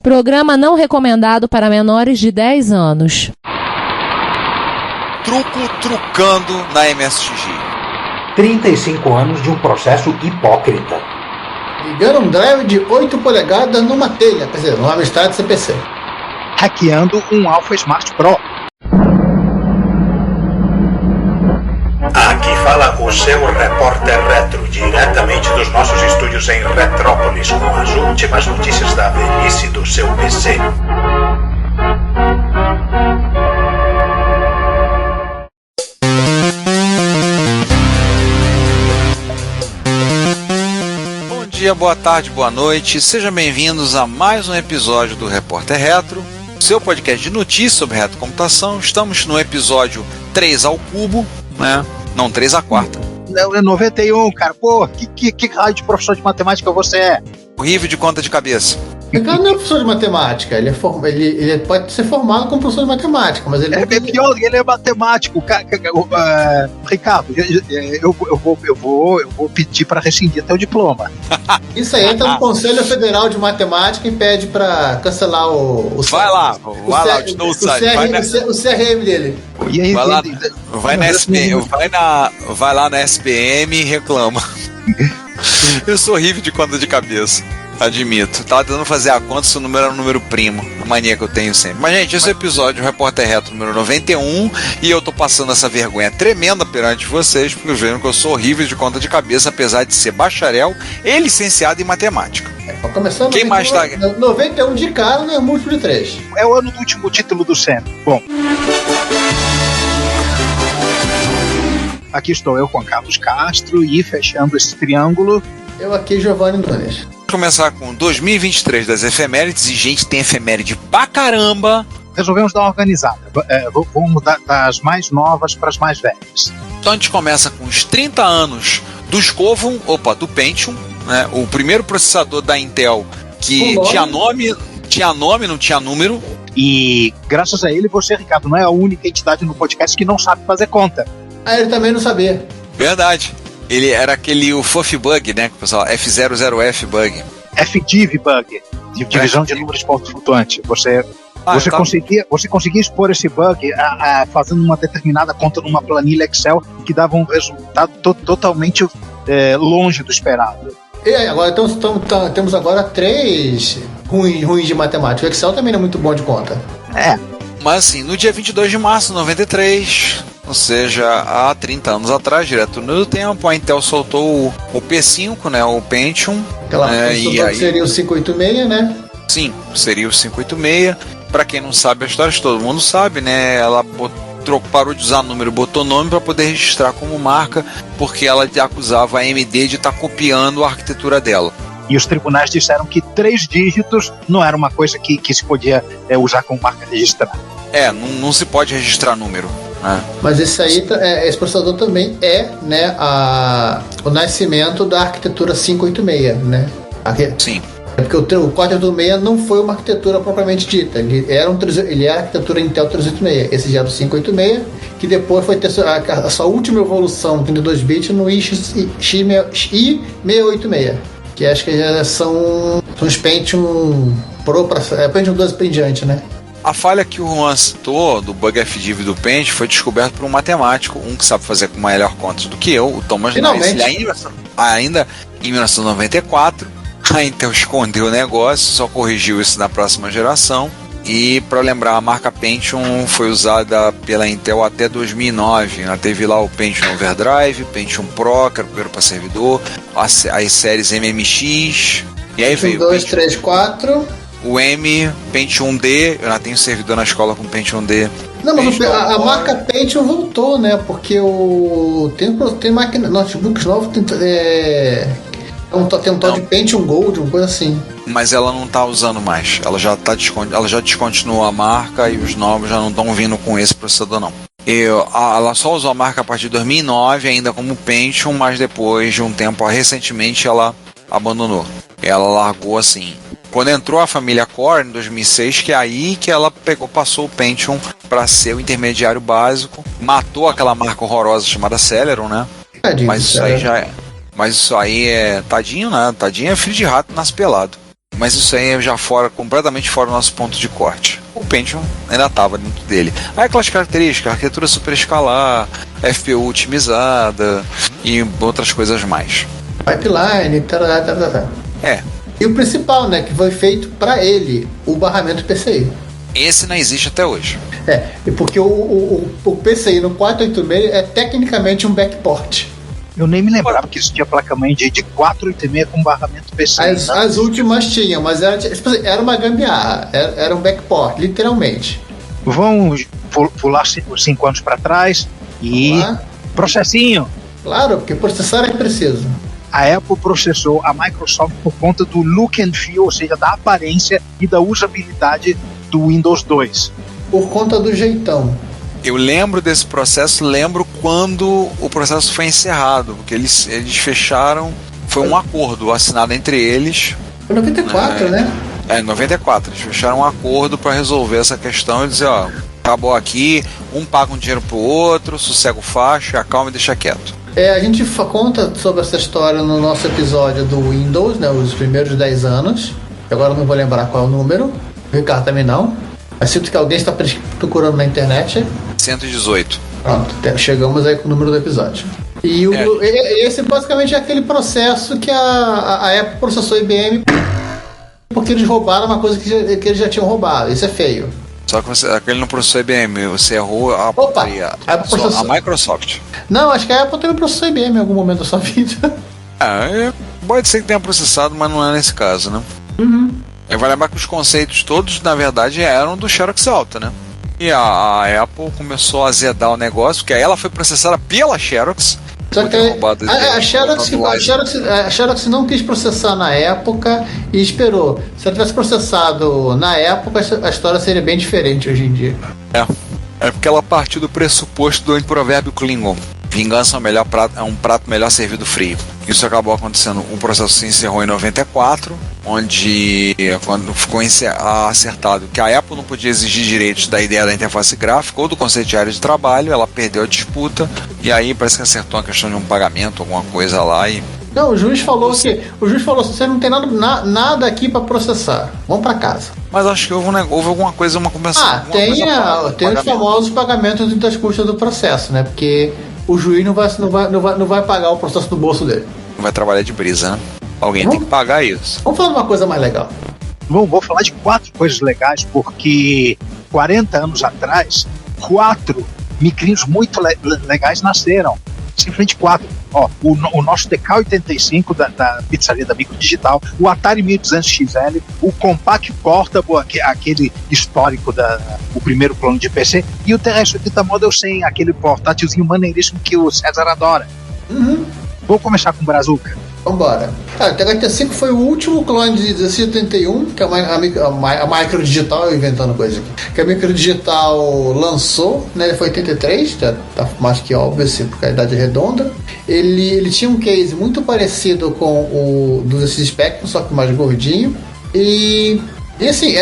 Programa não recomendado para menores de 10 anos. Trucando na MSX. 35 anos de um processo hipócrita. Ligando um drive de 8 polegadas numa telha, quer dizer, numa Amstrad CPC. Hackeando um Alpha Smart Pro. Aqui fala o seu repórter retro, diretamente dos nossos estúdios em Retrópolis, com as últimas notícias da velhice do seu PC. Bom dia, boa tarde, boa noite, sejam bem-vindos a mais um episódio do Repórter Retro, seu podcast de notícias sobre retrocomputação. Estamos no episódio 3 ao cubo, né? Não, 3 à quarta. Não, é 91, cara. Pô, que raio de professor de matemática você é? Horrível de conta de cabeça. O cara não é professor de matemática, ele pode ser formado como professor de matemática, mas ele É pior, ele é matemático. Ricardo, eu vou pedir para rescindir teu diploma. Isso aí entra no Conselho Federal de Matemática e pede para cancelar o Vai lá, eu te dou o site. O CRM dele. E aí, vai lá na SPM e reclama. Eu sou horrível de conta de cabeça, admito. Tava tentando fazer a conta se o número era um número primo. A mania que eu tenho sempre. Mas, gente, esse é o episódio do Repórter Retro número 91. E eu tô passando essa vergonha tremenda perante vocês, porque vejam que eu sou horrível de conta de cabeça, apesar de ser bacharel e licenciado em matemática. Começando Quem mais tá? 91 de cara, né? Múltiplo de 3. É o ano do último título do Sam. Bom. Aqui estou eu, Juan Carlos Castro, e fechando esse triângulo. Eu aqui, Giovanni Nunes. Vamos começar com 2023 das efemérides. E, gente, tem efeméride pra caramba. Resolvemos dar uma organizada. Vamos das mais novas para as mais velhas. Então a gente começa com os 30 anos do Pentium, né? O primeiro processador da Intel que tinha nome, não tinha número. E graças a ele, você, Ricardo, não é a única entidade no podcast que não sabe fazer conta. Ah, ele também não sabia. Verdade. Ele era aquele FUF bug, né? Que o pessoal F00F bug. FDiv bug, divisão de números de ponto flutuante. Você conseguia expor esse bug fazendo uma determinada conta numa planilha Excel que dava um resultado totalmente longe do esperado. E aí, agora temos agora 3 ruins de matemática. O Excel também não é muito bom de conta. Mas assim, no dia 22 de março de 93, ou seja, há 30 anos atrás, direto no tempo, a Intel soltou o P5, né, o Pentium. E aí seria o 586, né? Sim, seria o 586. Para quem não sabe a história, todo mundo sabe, né? Ela parou de usar número, botou nome para poder registrar como marca, porque ela acusava a AMD de estar copiando a arquitetura dela. E os tribunais disseram que 3 dígitos não era uma coisa que se podia usar como marca registrada. Não se pode registrar número. Mas esse processador também né, o nascimento da arquitetura 586, né? Sim. É porque o 486 não foi uma arquitetura propriamente dita, ele era a arquitetura Intel 386. Esse já era o 586, que depois foi ter a sua última evolução 32 bits no i686, que acho que já são os Pentium Pro, Pentium 12 para em diante, né? A falha que o Juan citou do bug FDiv do Pentium foi descoberto por um matemático, que sabe fazer com melhor conta do que eu, o Thomas Nice. Ele ainda em 1994, a Intel escondeu o negócio, só corrigiu isso na próxima geração. E para lembrar, a marca Pentium foi usada pela Intel até 2009. Ela teve lá o Pentium Overdrive, Pentium Pro, que era o primeiro para servidor, as séries MMX, e aí veio 2, 3, 4. O M, Pentium D, eu já tenho servidor na escola com Pentium D. Não, mas a marca Pentium voltou, né? Porque tem máquina, notebooks novos, tem um tal de Pentium Gold, uma coisa assim. Mas ela não tá usando mais. Ela já descontinuou a marca e os novos já não estão vindo com esse processador, não. Ela só usou a marca a partir de 2009, ainda como Pentium, mas depois de um tempo, recentemente, ela abandonou. Ela largou assim. Quando entrou a família Core em 2006, que é aí que ela passou o Pentium para ser o intermediário básico, matou aquela marca horrorosa chamada Celeron, né? Tadinho, mas isso aí é tadinho, né? Tadinho é filho de rato, nasce pelado. mas isso aí é já completamente fora do nosso ponto de corte. O Pentium ainda estava dentro dele. Aí aquelas características, arquitetura super escalar, FPU otimizada e outras coisas mais. Pipeline, E o principal, né, que foi feito para ele, o barramento PCI. Esse não existe até hoje. Porque o PCI no 486 é tecnicamente um backport. Eu nem me lembrava que existia placa-mãe de 486 com barramento PCI. As últimas tinham, mas era uma gambiarra, era um backport, literalmente. Vamos pular 5 anos para trás e processinho. Claro, porque processar é preciso. A Apple processou a Microsoft por conta do look and feel, ou seja, da aparência e da usabilidade do Windows 2. Por conta do jeitão. Eu lembro desse processo, lembro quando o processo foi encerrado, porque eles fecharam, foi um acordo assinado entre eles. Foi 94, né? Em 94, eles fecharam um acordo para resolver essa questão e dizer, ó, acabou aqui, um paga um dinheiro pro outro, sossega o facho, acalma e deixa quieto. A gente conta sobre essa história no nosso episódio do Windows, né, os primeiros 10 anos. Agora eu não vou lembrar qual é o número, o Ricardo também não. Mas sinto que alguém está procurando na internet. 118. Pronto, chegamos aí com o número do episódio. E esse basicamente é aquele processo que a Apple processou a IBM porque eles roubaram uma coisa que eles já tinham roubado. Isso é feio. Só que aquele não processou a IBM, você errou a Microsoft. Não, acho que a Apple também processou a IBM em algum momento da sua vida. Pode ser que tenha processado, mas não é nesse caso, né? Uhum. Vai lembrar que os conceitos todos, na verdade, eram do Xerox Alta, né? E a Apple começou a azedar o negócio, porque aí ela foi processada pela Xerox. Só que a Xerox não quis processar na época e esperou. Se ela tivesse processado na época, a história seria bem diferente hoje em dia. É porque ela partiu do pressuposto do provérbio Klingon. Vingança é um prato melhor servido frio. Isso acabou acontecendo. O processo se encerrou em 94, onde, quando ficou acertado que a Apple não podia exigir direitos da ideia da interface gráfica ou do conceito de área de trabalho, ela perdeu a disputa e aí parece que acertou a questão de um pagamento, alguma coisa lá e... Não, o juiz falou você não tem nada aqui para processar, vamos para casa. Mas acho que houve alguma coisa, uma conversa. Tem os famosos pagamentos das custas do processo, né? Porque o juiz não vai pagar o processo do bolso dele. Não vai trabalhar de brisa, né? Alguém tem que pagar isso. Vamos falar de uma coisa mais legal. Vou falar de 4 coisas legais, porque 40 anos atrás, 4 micrinhos muito legais nasceram. Simplesmente 4. O nosso DK85 da pizzaria da Micro Digital, o Atari 1200 XL, o Compaq Portable, aquele histórico o primeiro plano de PC, e o TRS-80 Model 100, aquele portátilzinho maneiríssimo que o César adora. Uhum. Vou começar com o Brazuca. Vambora. O TH85 foi o último clone de 1681 que a Micro Digital, inventando coisa aqui, que a Micro Digital lançou, né? Ele foi 83, tá mais que óbvio, assim, porque a idade é redonda. Ele tinha um case muito parecido com o do Spectrum, só que mais gordinho. E assim,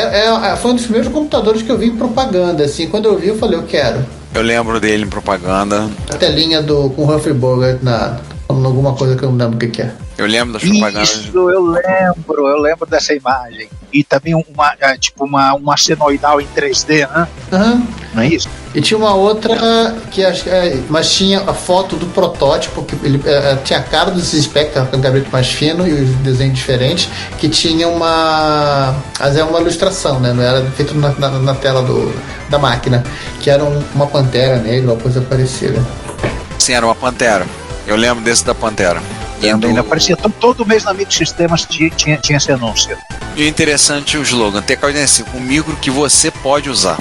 foi um dos primeiros computadores que eu vi em propaganda. Assim, quando eu vi, eu falei, eu quero. Eu lembro dele em propaganda. A telinha com o Humphrey Bogart alguma coisa que eu não lembro o que é. Eu lembro das propagandas. Isso, eu lembro dessa imagem. E também uma senoidal em 3D, né? Uhum. Não é isso? E tinha uma outra mas tinha a foto do protótipo, que ele tinha a cara do Spectrum, com o gabinete mais fino e os desenhos diferentes, que tinha uma ilustração, né? Não era feito na tela da máquina, que era uma pantera negra, uma coisa parecida. Sim, era uma pantera. Eu lembro desse da pantera. Ainda aparecia todo mês na Microsistemas tinha esse anúncio. E o interessante, o slogan TK85, um micro que você pode usar.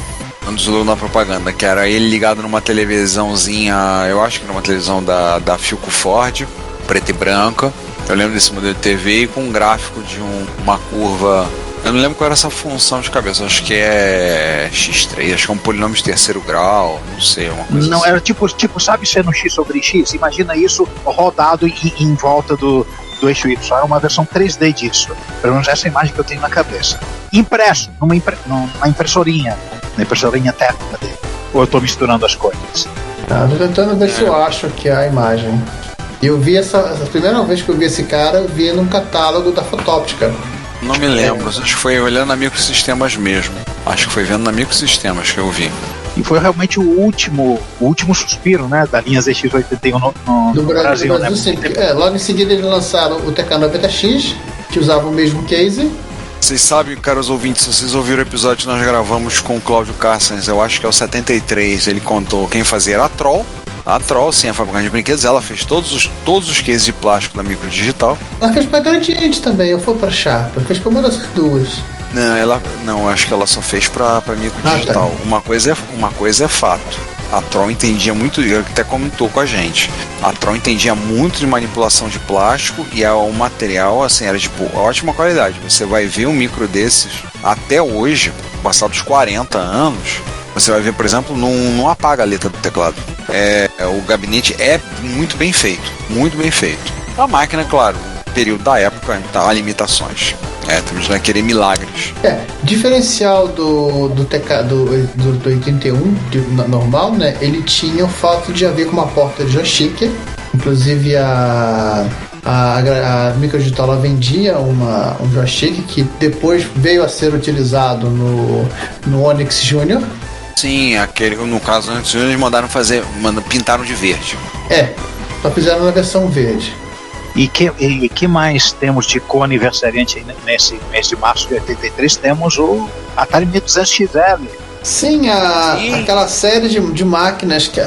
Um dos slogans da propaganda, que era ele ligado numa televisãozinha, eu acho que numa televisão da Philco Ford, preta e branca. Eu lembro desse modelo de TV e com um gráfico de uma curva. Eu não lembro qual era essa função de cabeça, acho que é X3, acho que é um polinômio de terceiro grau, não sei, uma coisa não, assim. Era tipo, sabe sendo X sobre X? Imagina isso rodado em volta do eixo Y, era uma versão 3D disso, pelo menos essa imagem que eu tenho na cabeça. Impresso, numa impressorinha, na impressorinha térmica dele. Ou eu tô misturando as coisas? Tô tentando ver se eu acho que é a imagem. E eu vi essa primeira vez que eu vi esse cara, eu vi num catálogo da Fotóptica. Não me lembro, acho que foi olhando na Microsistemas mesmo. Acho que foi vendo na Microsistemas que eu vi. E foi realmente o último suspiro, né, da linha ZX81 no Brasil, né? Sim. Logo em seguida eles lançaram o TK90X, que usava o mesmo case. Vocês sabem, caros ouvintes, se vocês ouviram o episódio que nós gravamos com o Cláudio Carstens, eu acho que é o 73, ele contou quem fazia era a Troll. A Troll, sim, a fabricante de brinquedos, ela fez todos os cases de plástico da Microdigital. Ela fez pra Gradiente também, eu fui pra Sharp, ela fez pra uma das duas. Não, acho que ela só fez pra Microdigital. Tá. Uma coisa é fato. A Troll entendia muito, ele até comentou com a gente. A Troll entendia muito de manipulação de plástico e o material, assim, era de ótima qualidade. Você vai ver um micro desses até hoje, passados 40 anos, você vai ver, por exemplo, não apaga a letra do teclado. O gabinete é muito bem feito, muito bem feito. A máquina, claro, no período da época, há limitações. Temos que querer milagres. Diferencial do 81 normal, né? Ele tinha o fato de haver com uma porta de joystick. Inclusive a Microdigital ela vendia um joystick que depois veio a ser utilizado no Onyx Junior. Sim, no caso do Onyx Junior eles pintaram de verde. Só fizeram na versão verde. E que mais temos de co-aniversariante aí nesse mês de março de 83? Temos o Atari 1200XL. Sim, aquela série de máquinas que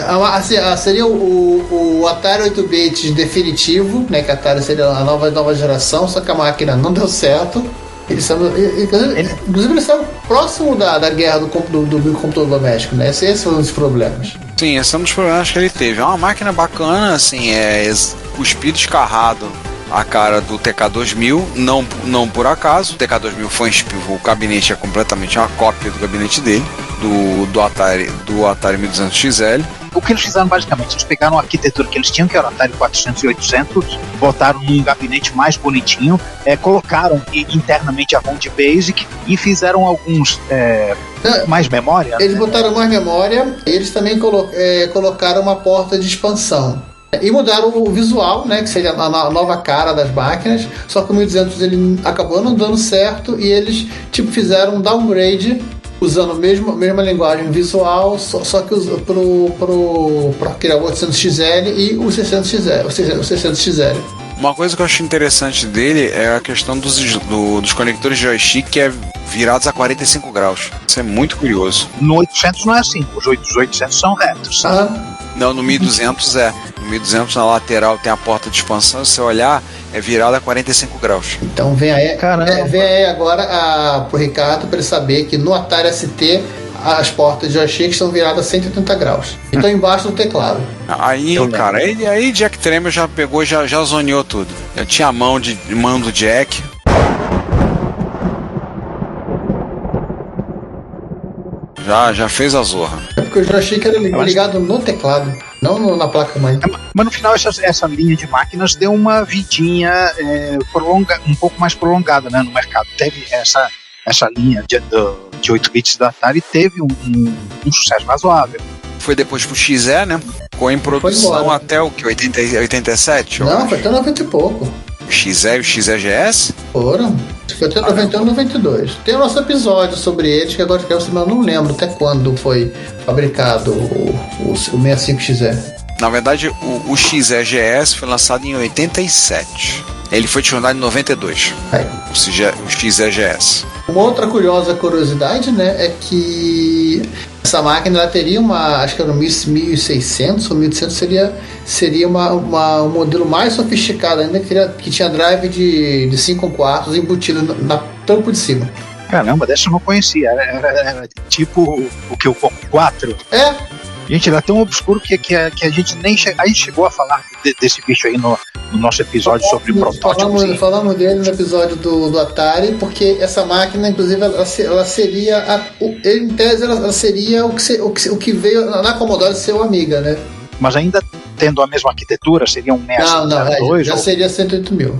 seria o Atari 8-bit definitivo, né? Que a Atari seria a nova geração, só que a máquina não deu certo. Inclusive eles estavam próximo da guerra do computador doméstico, né? Esse foi um dos problemas. Sim, esse é um dos problemas que ele teve. É uma máquina bacana, assim, cuspido escarrado a cara do TK2000, não por acaso. O TK2000 o gabinete é completamente uma cópia do gabinete dele, do Atari 1200XL. O que eles fizeram basicamente, eles pegaram a arquitetura que eles tinham, que era o Atari 400 e 800, botaram num gabinete mais bonitinho, colocaram internamente a ROM de Basic e fizeram alguns mais memória. Eles botaram mais memória e eles também colocaram uma porta de expansão. E mudaram o visual, né, que seria a nova cara das máquinas, só que o 1200 ele acabou não dando certo e eles fizeram um downgrade usando a mesma linguagem visual, só que para criar o 800XL e o 600XL. Uma coisa que eu acho interessante dele é a questão dos conectores de joystick que é virados a 45 graus. Isso é muito curioso. No 800 não é assim, os 800 são retos. Não, no 1200 é. No 1200 na lateral tem a porta de expansão, se você olhar, é virada a 45 graus. Então vem aí agora pro Ricardo para ele saber que no Atari ST as portas de joystick estão viradas a 180 graus. E estão embaixo do teclado. Aí Jack Tramiel já pegou, já zoneou tudo. Eu tinha mando Jack. Já fez a zorra. É porque o joystick era ligado no teclado, não na placa-mãe. Mas no final essa linha de máquinas deu uma vidinha um pouco mais prolongada, né, no mercado. Teve essa linha de 8 bits da Atari, teve um sucesso razoável. Foi depois pro XE, né? Ficou em produção até o que? 87? Não, foi até 90 e pouco. O XE e o XEGS? Foram. Foi até 91 e 92. Tem o nosso episódio sobre eles, que agora eu não lembro até quando foi fabricado o 65XE. Na verdade, o XEGS foi lançado em 87. Ele foi desfilado em 92. O XEGS. Uma outra curiosidade, né, é que essa máquina ela teria acho que era 1600 ou 1800, seria um modelo mais sofisticado ainda, que tinha drive de 5/4 embutido na tampa de cima. Caramba, dessa eu não conhecia. Era tipo o que? O Poco 4? Gente, era tão obscuro que a gente nem a gente chegou a falar desse bicho aí no nosso episódio sobre protótipos. Falamos dele no episódio do Atari, porque essa máquina, inclusive, ela seria em tese, ela seria o que veio na Commodore ser o Amiga, né? Mas ainda tendo a mesma arquitetura, seria um 6502? Já seria 108 mil.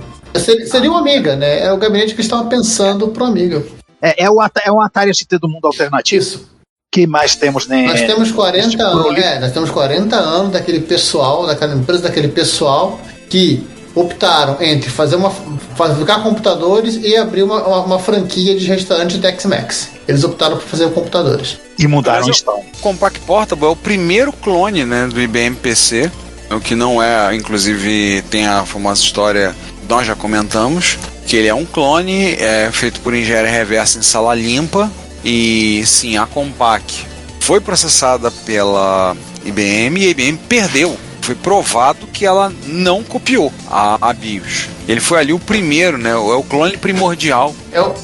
Seria o Amiga, né? É o gabinete que estava pensando pro Amiga. É um Atari ST do mundo alternativo. Isso. Que mais temos, né? Nós temos 40 anos. Nós temos 40 anos daquela empresa, daquele pessoal que optaram entre fabricar computadores e abrir uma franquia de restaurante Tex-Mex. Eles optaram por fazer computadores. E mudaram o estado. O Compaq Portable é o primeiro clone, né, do IBM PC, o que não é, inclusive tem a famosa história, nós já comentamos, que ele é um clone, feito por engenharia reversa em sala limpa, e sim, a Compaq foi processada pela IBM e a IBM perdeu. Foi provado que ela não copiou a BIOS. Ele foi ali o primeiro, né? É o clone primordial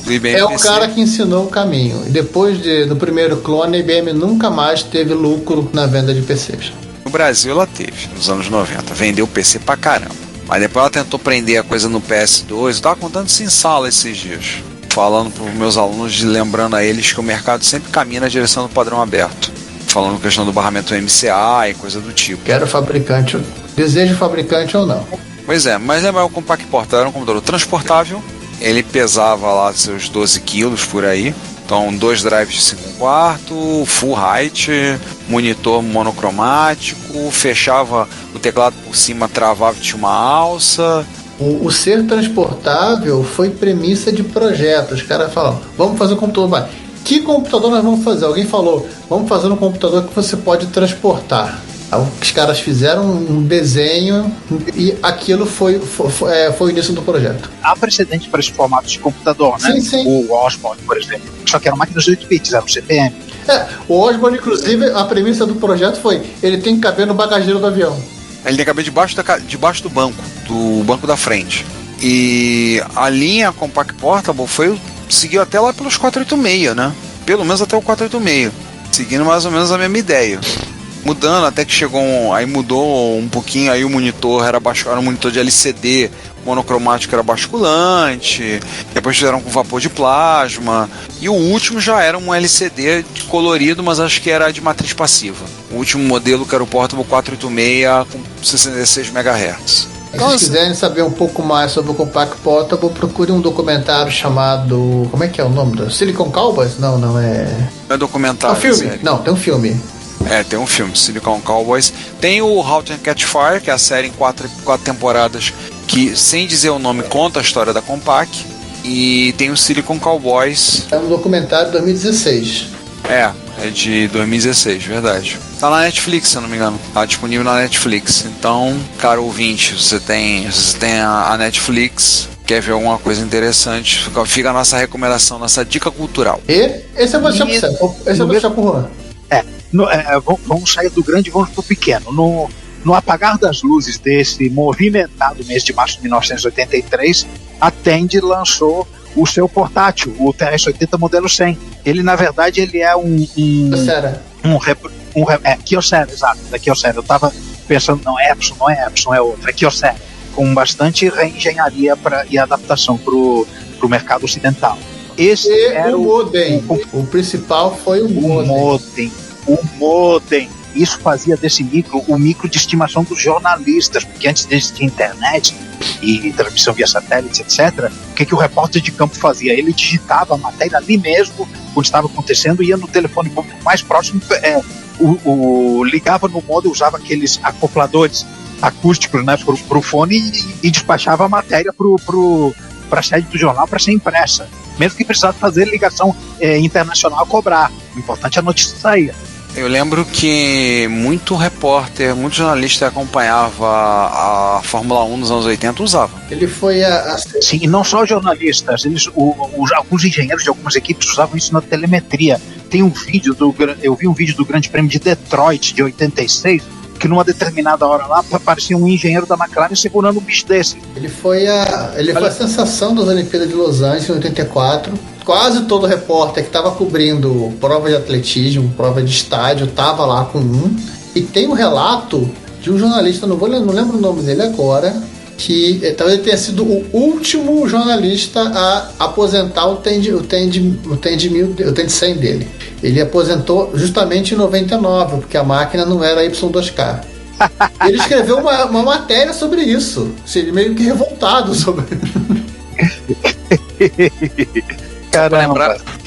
do IBM PC. É o cara que ensinou o caminho. E depois do primeiro clone, a IBM nunca mais teve lucro na venda de PCs. No Brasil ela teve, nos anos 90. Vendeu PC pra caramba. Mas depois ela tentou prender a coisa no PS2. Eu tava contando isso em sala esses dias. Falando pros meus alunos, lembrando a eles que o mercado sempre caminha na direção do padrão aberto. Falando questão do barramento MCA e coisa do tipo. Quero fabricante, desejo fabricante ou não. Pois é, mas lembrar o Compaq Portable era um computador transportável, ele pesava lá seus 12 quilos por aí, então 2 drives de 5/4, full height, monitor monocromático, fechava o teclado por cima, travava e tinha uma alça. O ser transportável foi premissa de projeto. Os caras falam, vamos fazer um computador mais. Que computador nós vamos fazer? Alguém falou, vamos fazer um computador que você pode transportar. Os caras fizeram um desenho e aquilo foi o início do projeto. Há precedente para esse formato de computador, né? Sim, sim. O Osborne, por exemplo. Só que eram máquinas de 8 bits, era um CPM. O Osborne, inclusive, a premissa do projeto foi, ele tem que caber no bagageiro do avião. Ele tem que caber debaixo do banco da frente. E a linha Compaq Portable seguiu até lá pelos 486, né? Pelo menos até o 486. Seguindo mais ou menos a mesma ideia. Mudando, até que chegou aí mudou um pouquinho, aí o monitor era um monitor de LCD monocromático, era basculante, depois fizeram com vapor de plasma, e o último já era um LCD de colorido, mas acho que era de matriz passiva. O último modelo, que era o Portable 486 com 66 MHz. Se vocês quiserem saber um pouco mais sobre o Compaq Portable, procure um documentário chamado... Como é que é o nome? Do Silicon Cowboys? Não é... Não é documentário, filme? Série. Não, tem um filme. Tem um filme, Silicon Cowboys. Tem o Halt and Catch Fire, que é a série em 4 temporadas, que, sem dizer o nome, conta a história da Compaq. E tem o Silicon Cowboys. É um documentário de 2016. É de 2016, verdade. Tá na Netflix, se eu não me engano. Tá disponível na Netflix. Então, caro ouvinte, você tem a Netflix, quer ver alguma coisa interessante, fica a nossa recomendação, nossa dica cultural. E esse eu vou deixar pro Juan. Vamos sair do grande e vamos pro pequeno. No apagar das luzes desse movimentado mês de março de 1983, a Tandy lançou o seu portátil, o TS-80 modelo 100. Ele, na verdade, ele é Kyocera, exato, da Kyocera. Eu tava pensando, não é Epson, é outra, é Kyocera, com bastante reengenharia e adaptação pro mercado ocidental. Esse era o modem. O principal foi o modem. O modem. Isso fazia desse micro o micro de estimação dos jornalistas, porque antes de internet e transmissão via satélite, etc., o que o repórter de campo fazia? Ele digitava a matéria ali mesmo, onde estava acontecendo, ia no telefone público mais próximo, ligava no modem, usava aqueles acopladores acústicos, né, pro fone e despachava a matéria para a sede do jornal para ser impressa. Mesmo que precisasse fazer ligação internacional a cobrar. O importante é a notícia sair. Eu lembro que muito jornalista acompanhava a Fórmula 1 nos anos 80 usava. Ele foi Sim, e não só jornalistas, alguns engenheiros de algumas equipes usavam isso na telemetria. Eu vi um vídeo do Grande Prêmio de Detroit de 86, que numa determinada hora lá aparecia um engenheiro da McLaren segurando um bicho desse. Ele foi a sensação das Olimpíadas de Los Angeles em 84. Quase todo repórter que estava cobrindo prova de atletismo, prova de estádio, estava lá com um. E tem um relato de um jornalista, não lembro o nome dele agora, que talvez tenha sido o último jornalista a aposentar o Tandy 100 dele. Ele aposentou justamente em 99, porque a máquina não era Y2K. Ele escreveu uma matéria sobre isso, meio que revoltado sobre...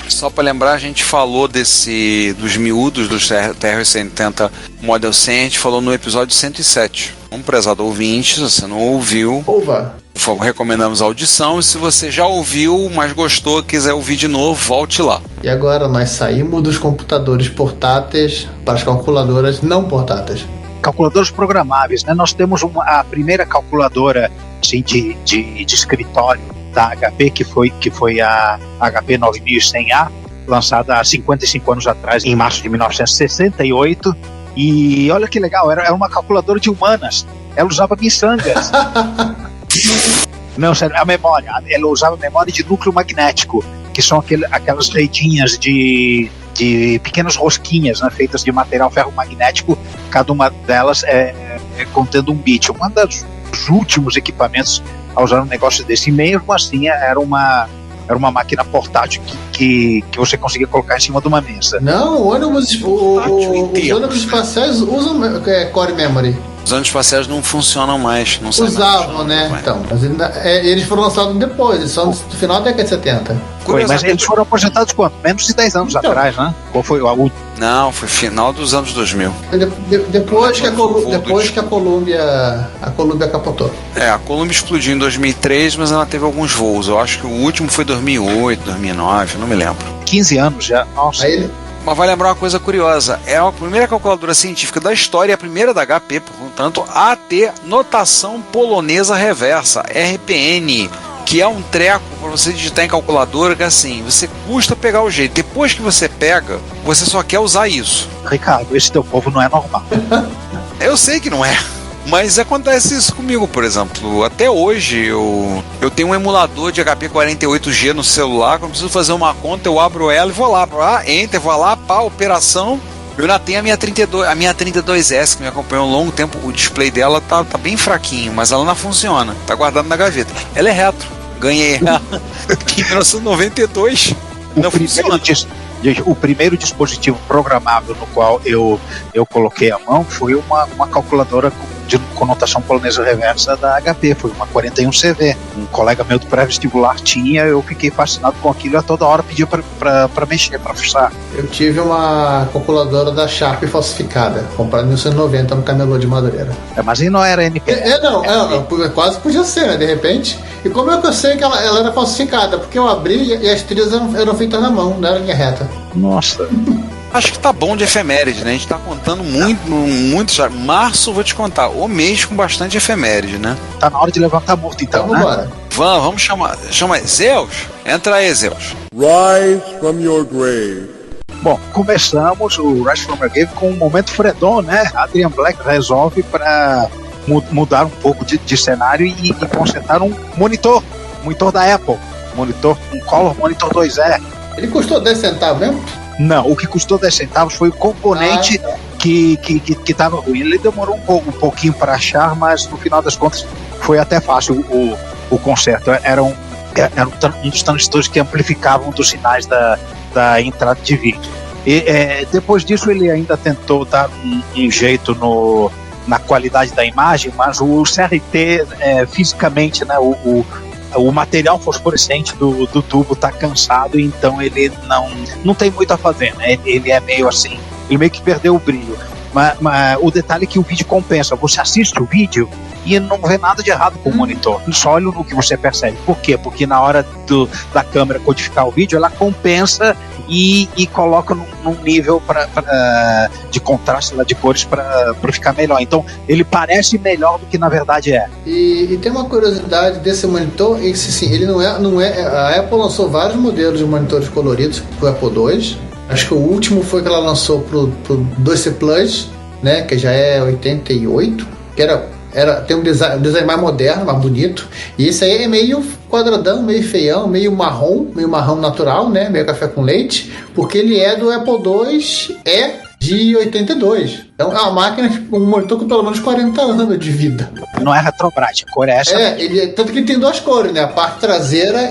Só para lembrar, a gente falou dos miúdos do TR-180 Model 100, a gente falou no episódio 107. Um prezado ouvinte, se você não ouviu, Ouva. por favor, recomendamos a audição. E se você já ouviu, mas gostou, quiser ouvir de novo, volte lá. E agora nós saímos dos computadores portáteis para as calculadoras não portáteis. Calculadoras programáveis, né? Nós temos a primeira calculadora assim, de escritório da HP, que foi a HP 9100A, lançada há 55 anos atrás, em março de 1968. E olha que legal, era uma calculadora de humanas. Ela usava miçangas. Não, sério, a memória. Ela usava memória de núcleo magnético, que são aquelas redinhas de pequenas rosquinhas, né, feitas de material ferromagnético, cada uma delas contendo um bit. Um dos últimos equipamentos a usar um negócio desse, mesmo assim era uma máquina portátil que você conseguia colocar em cima de uma mesa. Não, os ônibus espaciais usam Core Memory. Os ônibus espaciais não funcionam mais. Não usavam, né? Mais. Então, mas eles foram lançados depois, eles são do final da década de 70. Mas eles foram aposentados quanto? Menos de 10 anos atrás, né? Qual foi o último? Não, foi final dos anos 2000. Depois que a Columbia capotou. A Columbia explodiu em 2003, mas ela teve alguns voos. Eu acho que o último foi 2008, 2009, não me lembro. 15 anos já, nossa. Mas vai lembrar uma coisa curiosa, é a primeira calculadora científica da história, a primeira da HP, portanto, a ter notação polonesa reversa, RPN, que é um treco para você digitar em calculadora, que assim, você custa pegar o jeito. Depois que você pega, você só quer usar isso. Ricardo, esse teu povo não é normal. Eu sei que não é. Mas acontece isso comigo, por exemplo. Até hoje eu tenho um emulador de HP 48G no celular. Quando eu preciso fazer uma conta, eu abro ela e vou lá, enter, vou lá, operação. Eu ainda tenho a minha 32S, que me acompanhou um longo tempo. O display dela tá bem fraquinho, mas ela não funciona. Tá guardado na gaveta. Ela é retro. Ganhei ela em 1992. Não funciona. O primeiro dispositivo programável no qual eu coloquei a mão foi uma calculadora de conotação polonesa reversa da HP, foi uma 41CV. Um colega meu do pré-vestibular tinha, eu fiquei fascinado com aquilo e a toda hora pedia pra mexer, pra fuçar. Eu tive uma calculadora da Sharp falsificada, comprada em 1990 no Camelô de Madureira. Mas aí não era NP. Quase podia ser, né, de repente. E como é que eu sei que ela era falsificada? Porque eu abri e as trilhas eram feitas na mão, não era linha reta. Nossa. Acho que tá bom de efeméride, né? A gente tá contando muito já. Março, vou te contar, o mês com bastante efeméride, né? Tá na hora de levantar morto, então, né? Vambora. Vamos chamar Zeus. Entra aí, Zeus. Rise from your grave. Bom, começamos o Rise from your grave com um momento Fredon, né? Adrian Black resolve para mudar um pouco de cenário e consertar um monitor da Apple. Um Color Monitor 2E. Ele custou 10 centavos mesmo? Não, o que custou 10 centavos foi o componente que estava ruim. Ele demorou um pouquinho para achar, mas no final das contas foi até fácil o conserto. Era um dos transistores que amplificavam dos sinais da entrada de vídeo. E depois disso ele ainda tentou dar um jeito na qualidade da imagem, mas o CRT fisicamente, né, o material fosforescente do tubo está cansado, então ele não tem muito a fazer, né? Ele é meio assim, ele meio que perdeu o brilho. Mas o detalhe é que o vídeo compensa. Você assiste o vídeo e não vê nada de errado com o monitor. Só olha no que você percebe. Por quê? Porque na hora da câmera codificar o vídeo, ela compensa e coloca num nível de contraste de cores para ficar melhor. Então ele parece melhor do que na verdade é. E tem uma curiosidade desse monitor, sim, ele não é. A Apple lançou vários modelos de monitores coloridos pro Apple II. Acho que o último foi que ela lançou pro 2C Plus, né, que já é 88, que tem um design mais moderno, mais bonito. E esse aí é meio quadradão, meio feião, meio marrom natural, né, meio café com leite, porque ele é do Apple II de 82. Então é uma máquina, um monitor com pelo menos 40 anos de vida. Não é Retrobras, a cor é essa. Tanto que ele tem duas cores, né? A parte traseira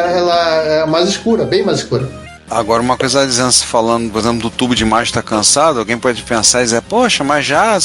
ela é mais escura, bem mais escura. Agora, uma coisa falando, por exemplo, do tubo de imagem está cansado, alguém pode pensar e dizer, poxa, mas já...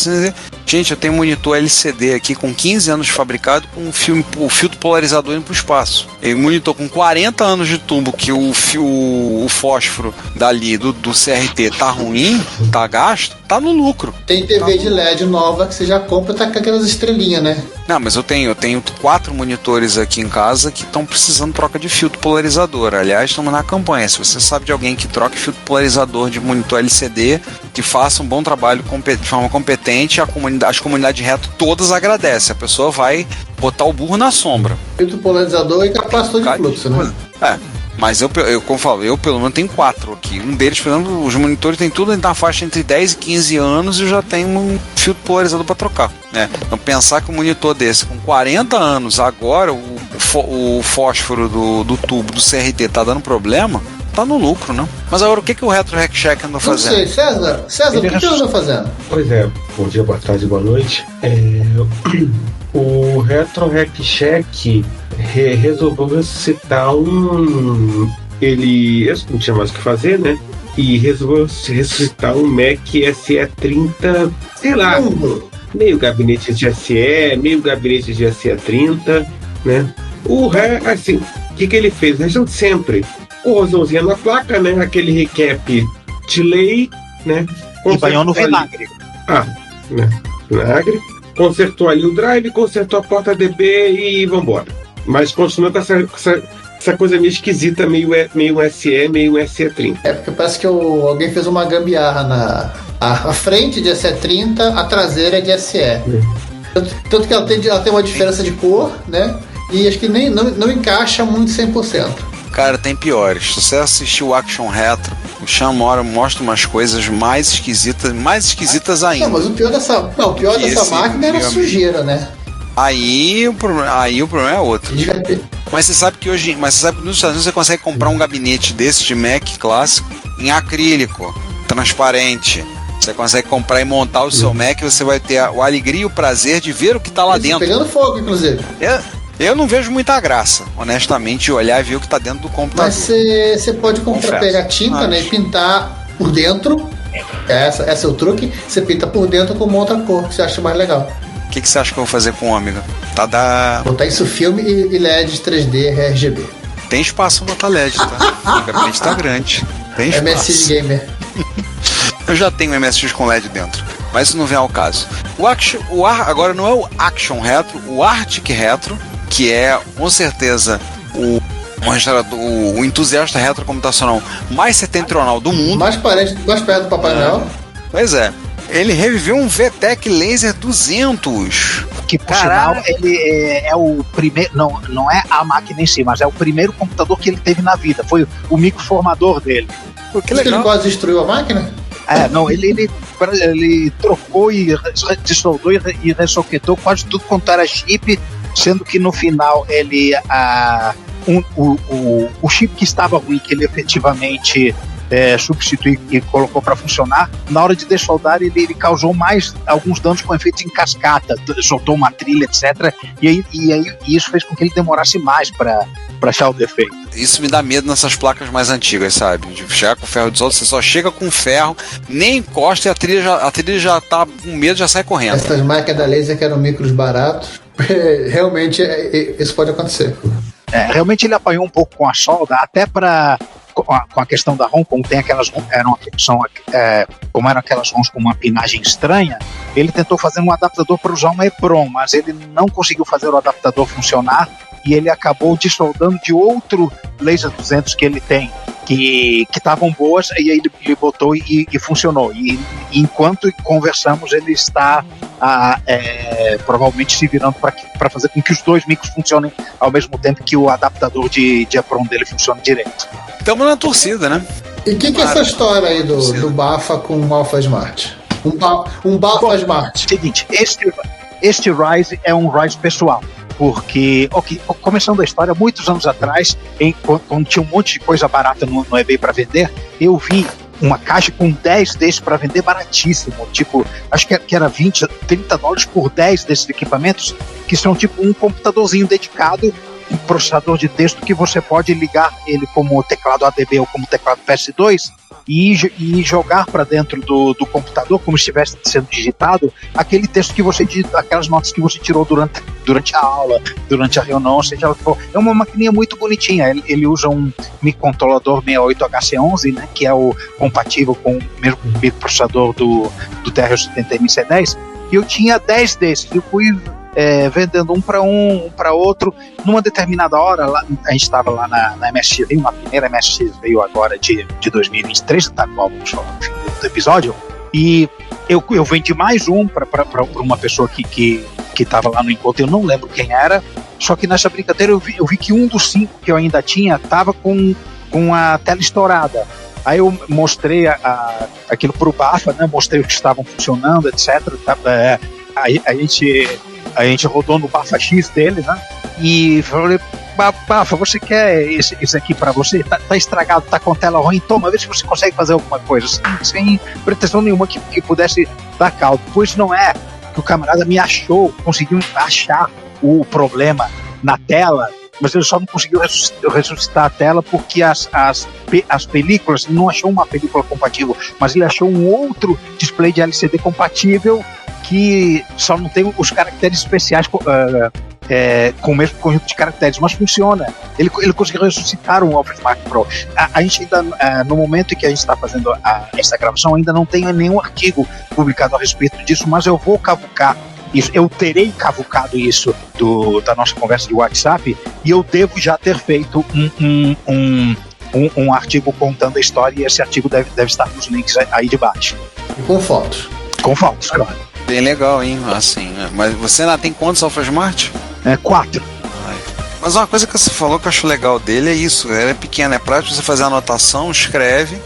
Gente, eu tenho um monitor LCD aqui com 15 anos de fabricado, com o filtro polarizador indo para o espaço. E um monitor com 40 anos de tubo, que o fósforo dali do CRT tá ruim, tá gasto, tá no lucro. Tem TV de LED nova que você já compra, tá com aquelas estrelinhas, né? Não, mas eu tenho 4 monitores aqui em casa que estão precisando de troca de filtro polarizador. Aliás, estamos na campanha. Se você sabe de alguém que troque filtro polarizador de monitor LCD, que faça um bom trabalho de forma competente, as comunidades retro todas agradecem. A pessoa vai botar o burro na sombra. Filtro polarizador e capacitor de fluxo, né? Mas como eu falo, eu pelo menos tenho 4 aqui. Um deles, por exemplo, os monitores tem tudo na faixa entre 10 e 15 anos e eu já tenho um filtro polarizador para trocar, né? Então pensar que um monitor desse com 40 anos, agora o fósforo do tubo do CRT tá dando problema, tá no lucro, né? Mas agora o que o Retro Hack Shack andou fazendo? Não sei, César, o que eu ando fazendo? Pois é, bom dia, boa tarde, boa noite. O Retro Hack Shack resolveu ressuscitar ele não tinha mais o que fazer, né? E resolveu ressuscitar um Mac SE30, sei lá, meio gabinete de SE, meio gabinete de SE30, né? Assim, o que ele fez? A gente sempre, corrosãozinha na placa, né? Aquele recap delay, né? E banhou no vinagre. Né? Vinagre. Consertou ali o drive, consertou a porta DB e vambora. Mas continua com essa coisa meio esquisita, meio SE, meio SE30. Porque parece que alguém fez uma gambiarra a frente de SE30, a traseira é de SE. Tanto que ela tem uma diferença de cor, né? E acho que não encaixa muito 100%. Cara, tem piores. Se você assistir o Action Retro, o Sean mostra umas coisas mais esquisitas ainda. Não, mas o pior dessa máquina era a sujeira, né? Aí o problema é outro. Mas você sabe que nos Estados Unidos você consegue comprar um gabinete desse de Mac clássico em acrílico, transparente. Você consegue comprar e montar o seu Mac, você vai ter a alegria e o prazer de ver o que está lá dentro. Pegando fogo, inclusive. Eu não vejo muita graça, honestamente, de olhar e ver o que está dentro do computador. Mas você pode pegar tinta, né, e pintar por dentro. Esse é o truque. Você pinta por dentro com uma outra cor que você acha mais legal. O que você acha que eu vou fazer com o Ômega? Botar isso filme e LED 3D RGB. Tem espaço pra botar LED, tá? O gabinete tá grande. Tem espaço. MSX Gamer. Eu já tenho MSX com LED dentro, mas isso não vem ao caso. Agora não é o Action Retro, o Arctic Retro, que é com certeza o entusiasta retrocomputacional mais setentrional do mundo. Mais perto do Papai Noel. Pois é. Ele reviveu um VTEC Laser 200. Que, por sinal, ele é o primeiro... Não é a máquina em si, mas é o primeiro computador que ele teve na vida. Foi o microformador dele. Que legal. Ele quase destruiu a máquina? Ele trocou e dessoldou e ressoquetou quase tudo quanto era chip, sendo que no final ele... o chip que estava ruim, que ele efetivamente... substituir e colocou para funcionar, na hora de dessoldar ele causou mais alguns danos com efeitos em cascata, soltou uma trilha, etc. E aí isso fez com que ele demorasse mais para achar o defeito. Isso me dá medo nessas placas mais antigas, sabe? De chegar com ferro de solda, você só chega com ferro, nem encosta e a trilha já tá com medo, já sai correndo. Essas máquinas da laser que eram micros baratos, realmente isso pode acontecer. Realmente ele apanhou um pouco com a solda, até com a questão da ROM, como tem aquelas como eram aquelas ROMs com uma pinagem estranha, ele tentou fazer um adaptador para usar uma EEPROM, mas ele não conseguiu fazer o adaptador funcionar e ele acabou dessoldando de outro Laser 200 que ele tem, que estavam boas, e aí ele botou e funcionou. E enquanto conversamos, ele está provavelmente se virando para fazer com que os dois micros funcionem ao mesmo tempo que o adaptador de EEPROM dele funcione direito. Estamos na torcida, né? E o que é essa história aí do Bafa com o Alpha Smart? Um Bafa Smart. Seguinte, este Rise é um Rise pessoal. Porque, começando a história, muitos anos atrás, quando tinha um monte de coisa barata no eBay para vender, eu vi uma caixa com 10 desses para vender baratíssimo, tipo, acho que era $20, $30 por 10 desses equipamentos, que são tipo um computadorzinho dedicado processador de texto que você pode ligar ele como teclado ADB ou como teclado PS2 e jogar para dentro do computador, como se estivesse sendo digitado, aquele texto que você digita, aquelas notas que você tirou durante a aula, durante a reunião, seja ela for. É uma maquininha muito bonitinha. Ele usa um microcontrolador 68HC11, né, que é o compatível com o mesmo microprocessador do TR-80 e eu tinha 10 desses. Eu fui vendendo um para outro. Numa determinada hora, a gente estava lá na MSX, uma primeira MSX veio agora de 2023, tá qual vamos falar no fim do episódio, e eu vendi mais um para uma pessoa que estava lá no encontro, eu não lembro quem era, só que nessa brincadeira eu vi que um dos 5 que eu ainda tinha estava com a tela estourada. Aí eu mostrei aquilo pro Bafa, né? Mostrei o que estavam funcionando, etc. Aí a gente rodou no Bafa X dele, né? E falei, Bafa, você quer esse aqui pra você? Tá estragado, tá com tela ruim, toma, vê se você consegue fazer alguma coisa sem pretensão nenhuma que pudesse dar caldo. Pois não é que o camarada me conseguiu achar o problema na tela, mas ele só não conseguiu ressuscitar a tela porque as películas, ele não achou uma película compatível, mas ele achou um outro display de LCD compatível que só não tem os caracteres especiais com o mesmo conjunto de caracteres, mas funciona. Ele conseguiu ressuscitar um Alpha Smart Pro. A gente ainda, no momento em que a gente está fazendo essa gravação, ainda não tem nenhum artigo publicado a respeito disso, mas eu vou cavucar isso, eu terei cavucado isso da nossa conversa de WhatsApp, e eu devo já ter feito um artigo contando a história, e esse artigo deve estar nos links aí de baixo. E com fotos. Com fotos, claro. Bem legal, hein? Assim, mas você ainda tem quantos Alpha Smart? 4. Mas uma coisa que você falou que eu acho legal dele é isso, ele é pequeno, é prático você fazer a anotação, escreve,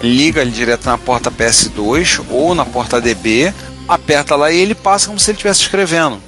liga ele direto na porta PS2 ou na porta ADB, aperta lá e ele passa como se ele estivesse escrevendo.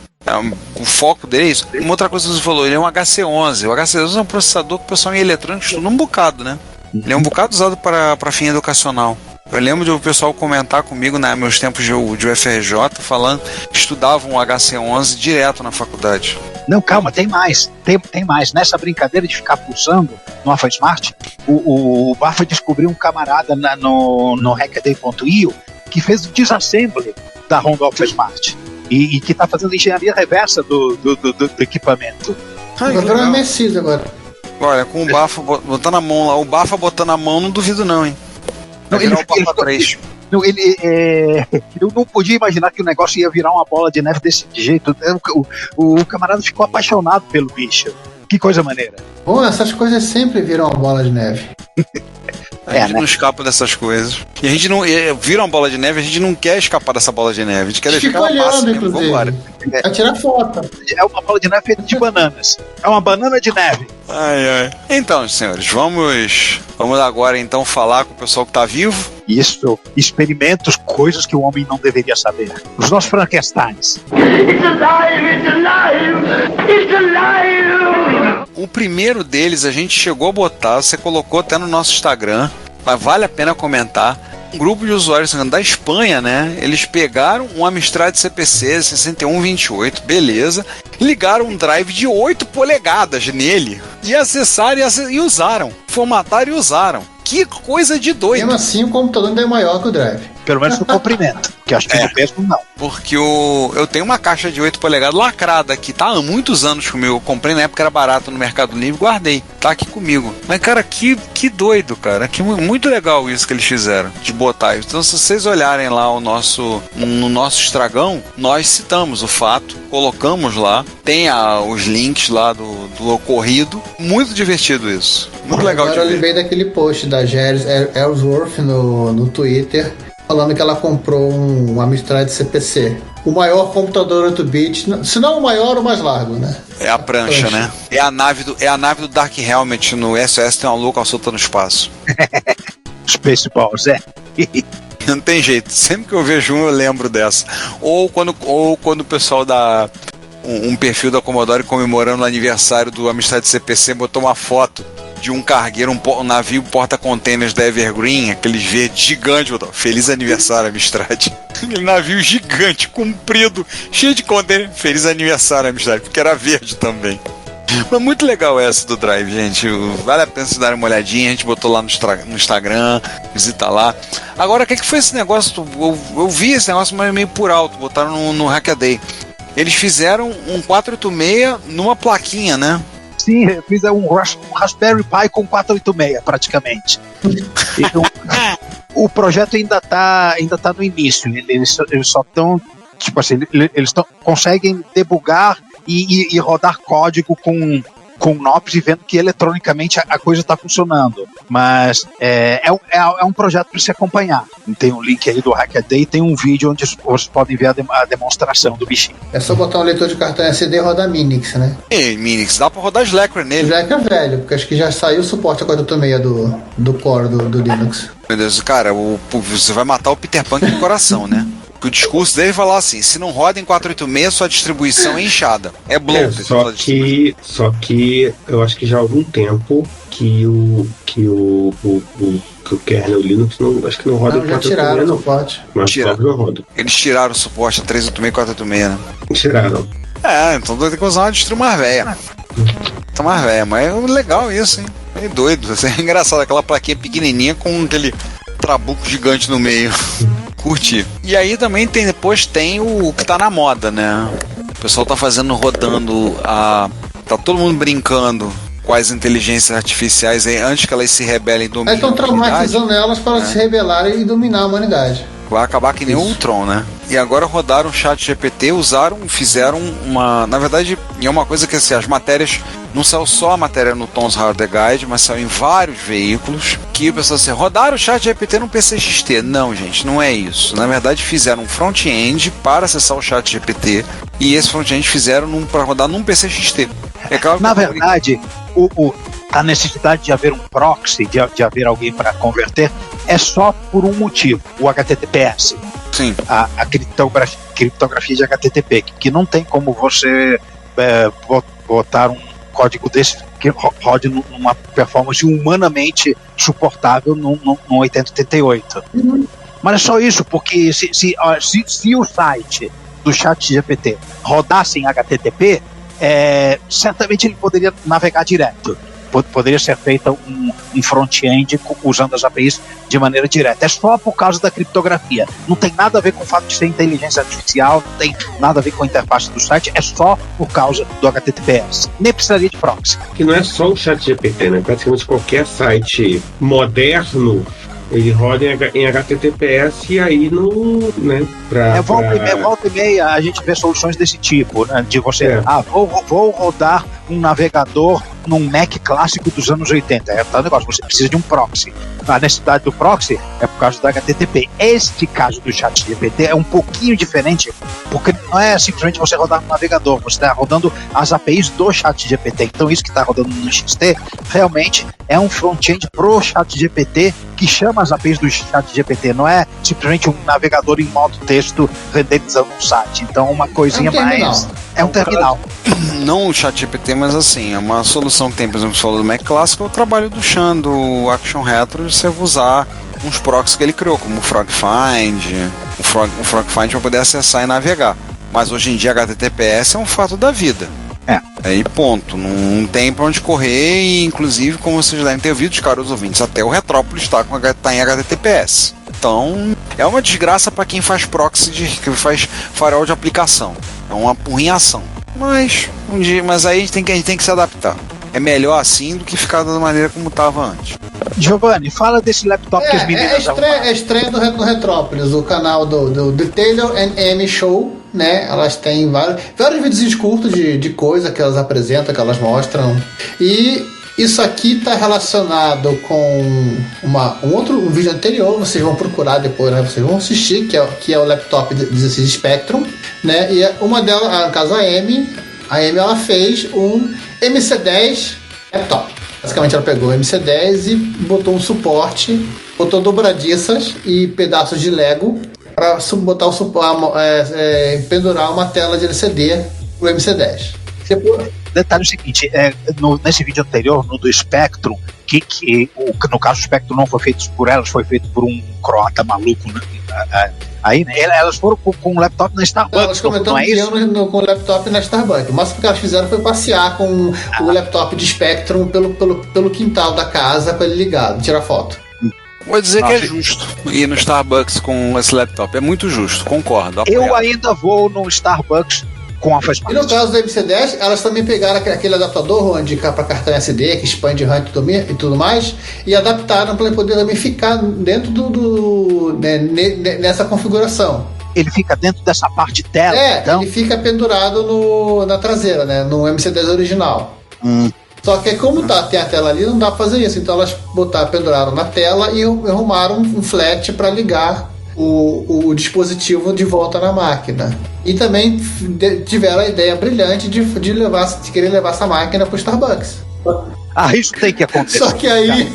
O foco dele é isso. Uma outra coisa que você falou, ele é um HC11. O HC11 é um processador que o pessoal em eletrônico estuda um bocado, né? Ele é um bocado usado para fim educacional. Eu lembro de o pessoal comentar comigo, né, meus tempos de UFRJ, falando que estudavam o HC11 direto na faculdade. Não, calma, tem mais. Tem mais. Nessa brincadeira de ficar pulsando no Alpha Smart, o Bafa descobriu um camarada no Hackaday.io que fez o disassembly da ROM do Alpha Smart e que está fazendo engenharia reversa do equipamento. Vai virar uma MSX agora. Olha, com o Bafa botando a mão lá, o Bafa botando a mão, não duvido não, hein? Não, eu não podia imaginar que o negócio ia virar uma bola de neve desse jeito. O camarada ficou apaixonado pelo bicho. Que coisa maneira. Bom, essas coisas sempre viram uma bola de neve. A gente não escapa dessas coisas. E a gente não vira uma bola de neve, a gente não quer escapar dessa bola de neve. A gente quer deixar que ela passe. Inclusive. Vai tirar foto. É uma bola de neve feita de bananas. É uma banana de neve. Ai. Então, senhores, vamos agora então falar com o pessoal que tá vivo. Isso, experimentos, coisas que o homem não deveria saber. Os nossos Frankensteins. It's alive, it's alive, it's alive. O primeiro deles a gente chegou a botar, você colocou até no nosso Instagram, mas vale a pena comentar. Um grupo de usuários da Espanha, né? Eles pegaram um Amstrad CPC 6128, beleza, ligaram um drive de 8 polegadas nele e acessaram e usaram, formataram e usaram. Que coisa de doido. Mesmo assim, o computador ainda é maior que o drive. Pelo menos no comprimento, que acho que no peso não. Porque eu tenho uma caixa de 8 polegadas lacrada aqui, tá há muitos anos comigo. Eu comprei na época, era barato no Mercado Livre, guardei. Tá aqui comigo. Mas, cara, que doido, cara. Que muito legal isso que eles fizeram, de botar isso. Então, se vocês olharem lá no nosso estragão, nós citamos o fato, colocamos lá, tem os links lá do ocorrido. Muito divertido isso. Muito legal de ver. Agora eu lembrei daquele post da Jerry Ellsworth no Twitter, falando que ela comprou um Amstrad CPC. O maior computador 8-bit, se não o maior, o mais largo, né? É a prancha, né? É a nave do Dark Helmet no SOS, tem uma louca solta no espaço. Spaceballs, Não tem jeito, sempre que eu vejo eu lembro dessa. Ou quando o pessoal dá um perfil da Commodore comemorando o aniversário do Amstrad CPC, botou uma foto de um cargueiro, um navio porta-containers da Evergreen, aqueles verdes gigantes. Feliz aniversário, Amstrad. Aquele navio gigante, comprido, cheio de container. Feliz aniversário, Amstrad, porque era verde também. Mas muito legal essa do Drive, gente. Vale a pena vocês darem uma olhadinha. A gente botou lá no Instagram, visita lá. Agora, o que foi esse negócio? Eu vi esse negócio meio por alto. Botaram no Hackaday. Eles fizeram um 486 numa plaquinha, né? Sim, fizeram um Raspberry Pi com 486, praticamente. Então, o projeto ainda tá no início. Eles só estão, tipo assim, eles conseguem debugar e rodar código com NOPS e vendo que eletronicamente a coisa está funcionando. Mas é um projeto para se acompanhar. Tem um link aí do Hackaday, tem um vídeo onde vocês podem ver a demonstração do bichinho. É só botar um leitor de cartão SD e rodar Minix, né? Minix, dá para rodar Slackware nele. Slackware é velho, porque acho que já saiu o suporte a 486 do core do Linux. Meu Deus, cara, você vai matar o Peter Pan do coração, né? O discurso dele falar assim: se não roda em 486, sua distribuição é inchada. É bloated. Só que eu acho que já há algum tempo que o kernel Linux acho que não roda em 486. Já tiraram o suporte. Mas já roda. Eles tiraram o suporte a 386 e 486, né? Tiraram. Então vai ter que usar uma distro mais velha. Tá mais velha, mas é legal isso, hein? É doido. Assim, é engraçado, aquela plaquinha pequenininha com aquele trabuco gigante no meio. Curti. E aí também depois tem o que tá na moda, né? O pessoal tá rodando tá todo mundo brincando com as inteligências artificiais aí, antes que elas se rebelem e dominem. Estão traumatizando elas para se rebelarem e dominar a humanidade. Vai acabar que nem o Ultron, né? E agora rodaram o ChatGPT, fizeram uma... Na verdade, é uma coisa que assim, as matérias... Não saiu só a matéria no Tom's Hardware Guide, mas saiu em vários veículos, que o pessoal assim, rodaram o ChatGPT no PCXT. Não, gente, não é isso. Na verdade, fizeram um front-end para acessar o ChatGPT, e esse front-end fizeram para rodar num PCXT. É claro, na verdade, a necessidade de haver um proxy, de haver alguém para converter, é só por um motivo, o HTTPS. Sim. A criptografia de HTTP, que não tem como você botar um código desse que rode numa performance humanamente suportável num 8088. Mas é só isso, porque se o site do ChatGPT rodasse em HTTP, certamente ele poderia navegar direto. Poderia ser feita um front-end usando as APIs de maneira direta. É só por causa da criptografia. Não tem nada a ver com o fato de ser inteligência artificial, não tem nada a ver com a interface do site, é só por causa do HTTPS. Nem precisaria de proxy. Que não é só o ChatGPT, né? Praticamente qualquer site moderno ele roda em HTTPS e aí no, né, volta e meia a gente vê soluções desse tipo, né, de você, vou rodar um navegador num Mac clássico dos anos 80, é um negócio, você precisa de um proxy. A necessidade do proxy é por causa do HTTP. Este caso do ChatGPT é um pouquinho diferente, porque não é simplesmente você rodar no navegador, você está rodando as APIs do ChatGPT. Então isso que está rodando no XT realmente é um front-end pro ChatGPT que chama as APIs do ChatGPT, não é simplesmente um navegador em modo texto renderizando um site. Então uma coisinha mais... É um terminal. Não o ChatGPT, mas assim, é uma solução que tem, por exemplo, você falou do Mac clássico, é o trabalho do Chan, do Action Retro, de você usar uns proxies que ele criou, como o FrogFind, o FrogFind para poder acessar e navegar. Mas hoje em dia HTTPS é um fato da vida. Aí ponto, não tem pra onde correr, e inclusive, como vocês devem ter ouvido, caros ouvintes, até o Retrópolis tá em HTTPS. Então, é uma desgraça para quem faz proxy, que faz farol de aplicação. É uma apurrinhação. Mas aí a gente tem que se adaptar. É melhor assim do que ficar da maneira como estava antes. Giovanni, fala desse laptop que as meninas... É estreia do Retrópolis, o canal do The Taylor and Amy Show, né? Elas têm vários vídeos curtos de coisa que elas apresentam, que elas mostram. E isso aqui está relacionado com um vídeo anterior, vocês vão procurar depois, né? Vocês vão assistir, que é o laptop 16 Spectrum, né? E uma delas, no caso a Amy ela fez um MC10 laptop. Basicamente ela pegou o MC10 e botou um suporte, botou dobradiças e pedaços de Lego para botar pendurar uma tela de LCD pro MC10. Detalhe é o seguinte, nesse vídeo anterior, no do Spectrum, no caso o Spectrum não foi feito por elas, foi feito por um croata maluco, né? Aí elas foram com o laptop na Starbucks. Elas comentaram que iam com o laptop na Starbucks. O máximo que elas fizeram foi passear com o laptop de Spectrum pelo quintal da casa com ele ligado, tirar foto. Vou dizer que é justo ir no Starbucks com esse laptop. É muito justo, concordo. Eu ainda vou no Starbucks com a Fast Pass. E no caso do MC10, elas também pegaram aquele adaptador onde para cartão SD, que expande RAM e tudo mais, e adaptaram para ele poder também ficar dentro nessa configuração. Ele fica dentro dessa parte tela? Então? Ele fica pendurado na traseira, né? No MC10 original. Só que como tem a tela ali, não dá pra fazer isso. Então elas penduraram na tela e arrumaram um flat para ligar o dispositivo de volta na máquina. E também tiveram a ideia brilhante de querer levar essa máquina pro Starbucks. Isso tem que acontecer. Só que aí...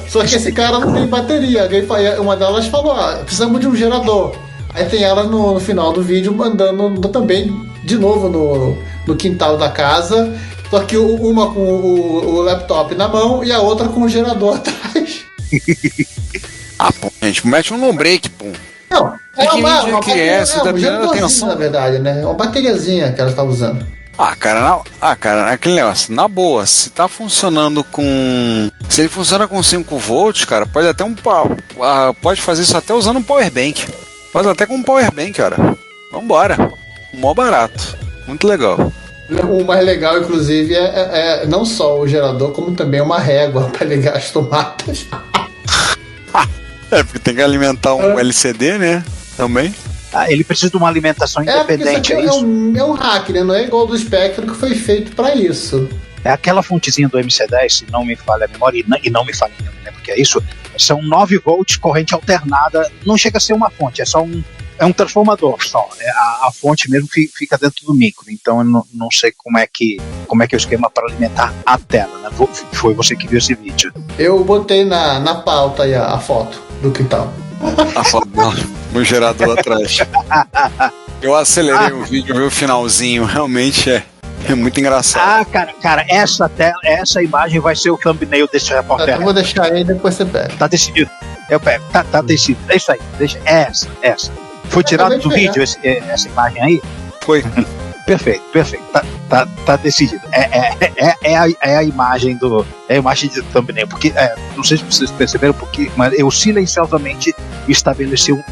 Só que esse cara não tem bateria. Uma delas falou, precisamos de um gerador. Aí tem ela no final do vídeo andando também de novo no quintal da casa. Só que uma com o laptop na mão e a outra com o gerador atrás. Pô, gente, mete um no break, pô. Não, um geradorzinho, na verdade, né? Uma bateriazinha que ela está usando. Cara, aquele negócio, na boa, se tá funcionando se ele funciona com 5 volts, cara, pode até pode fazer isso até usando um power bank. Faz até com um power bank, cara. Vambora. Mó barato. Muito legal. O mais legal, inclusive, é não só o gerador, como também uma régua para ligar as tomadas. Porque tem que alimentar um LCD, né? Também. Ele precisa de uma alimentação independente, é isso? É um hack, né? Não é igual do Spectrum que foi feito para isso. É aquela fontezinha do MC10, se não me falha a memória, e não me falha a memória, porque é isso, são 9 volts, corrente alternada, não chega a ser uma fonte, é só um transformador só. A fonte mesmo fica dentro do micro, então eu não sei como é que é o esquema para alimentar a tela, né? Foi você que viu esse vídeo. Eu botei na pauta aí a foto do quintal. A foto no gerador atrás. Eu acelerei o vídeo, vi o finalzinho, realmente é muito engraçado. Cara, essa imagem vai ser o thumbnail desse repórter. Eu vou deixar aí, depois você pega. Tá decidido. Eu pego, tá decidido. É isso aí, deixa essa. Foi tirado do vídeo essa imagem aí? Foi. Perfeito. Tá decidido. É a imagem de thumbnail, porque não sei se vocês perceberam, mas eu silenciosamente estabeleci um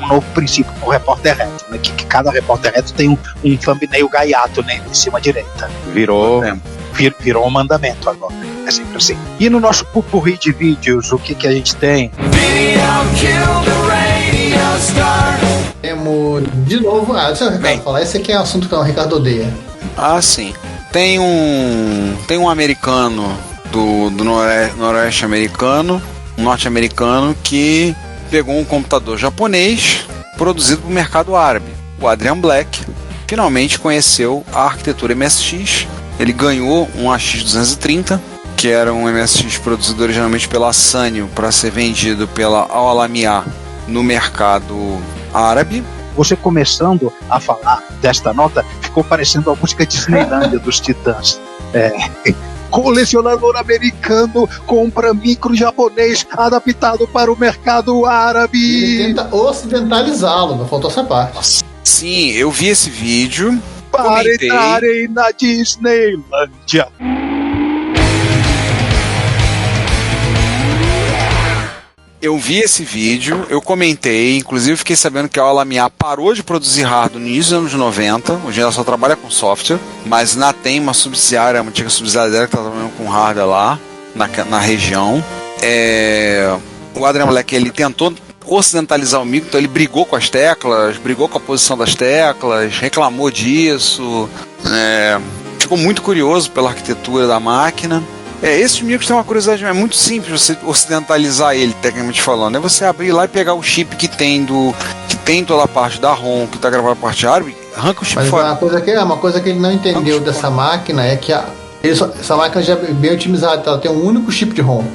novo princípio pro repórter reto, né? Que cada repórter reto tem um thumbnail gaiato, né, em cima à direita. Virou um mandamento agora. É sempre assim. E no nosso pupurri de vídeos, o que a gente tem? Temos de novo. Deixa o Ricardo falar. Esse aqui é um assunto que o Ricardo odeia. Sim. Tem um americano do noroeste americano, um norte-americano, que pegou um computador japonês produzido para o mercado árabe. O Adrian Black finalmente conheceu a arquitetura MSX. Ele ganhou um AX230, que era um MSX produzido originalmente pela Sanyo para ser vendido pela Al-Alamiah no mercado árabe. Você começando a falar desta nota, ficou parecendo a música Disneylândia dos Titãs. Colecionador americano compra micro japonês adaptado para o mercado árabe. Ele tenta ocidentalizá-lo, não faltou essa parte. Sim, eu vi esse vídeo. Para entrarem na Disneylândia. Eu vi esse vídeo, eu comentei, inclusive fiquei sabendo que a Al-Alamiah parou de produzir hardware no início dos anos 90, hoje ela só trabalha com software, mas ainda tem uma subsidiária, uma antiga subsidiária dela que está trabalhando com hardware lá, na região. O Adrian Black, ele tentou ocidentalizar o micro, então ele brigou com as teclas, brigou com a posição das teclas, reclamou disso, ficou muito curioso pela arquitetura da máquina. Esse micro tem uma curiosidade, é muito simples você ocidentalizar ele, tecnicamente falando. É você abrir lá e pegar o chip que tem toda a parte da ROM, que está gravada a parte árabe, arranca o chip fora. Uma coisa que ele não entendeu dessa máquina é que essa máquina já é bem otimizada, ela tem um único chip de ROM.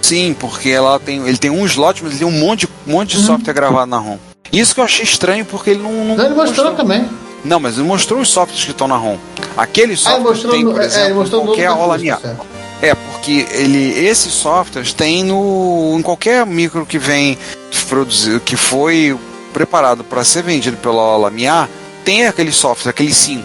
Sim, porque ele tem um slot, mas ele tem um monte de software gravado na ROM. Isso que eu achei estranho, porque ele não ele mostrou também. Não, mas ele mostrou os softwares que estão na ROM. Aquele software que tem, por exemplo, qualquer Al-Alamiah. Porque esses softwares tem em qualquer micro que vem produzido, que foi preparado para ser vendido pela Lamiar, tem aquele software, aquele 5.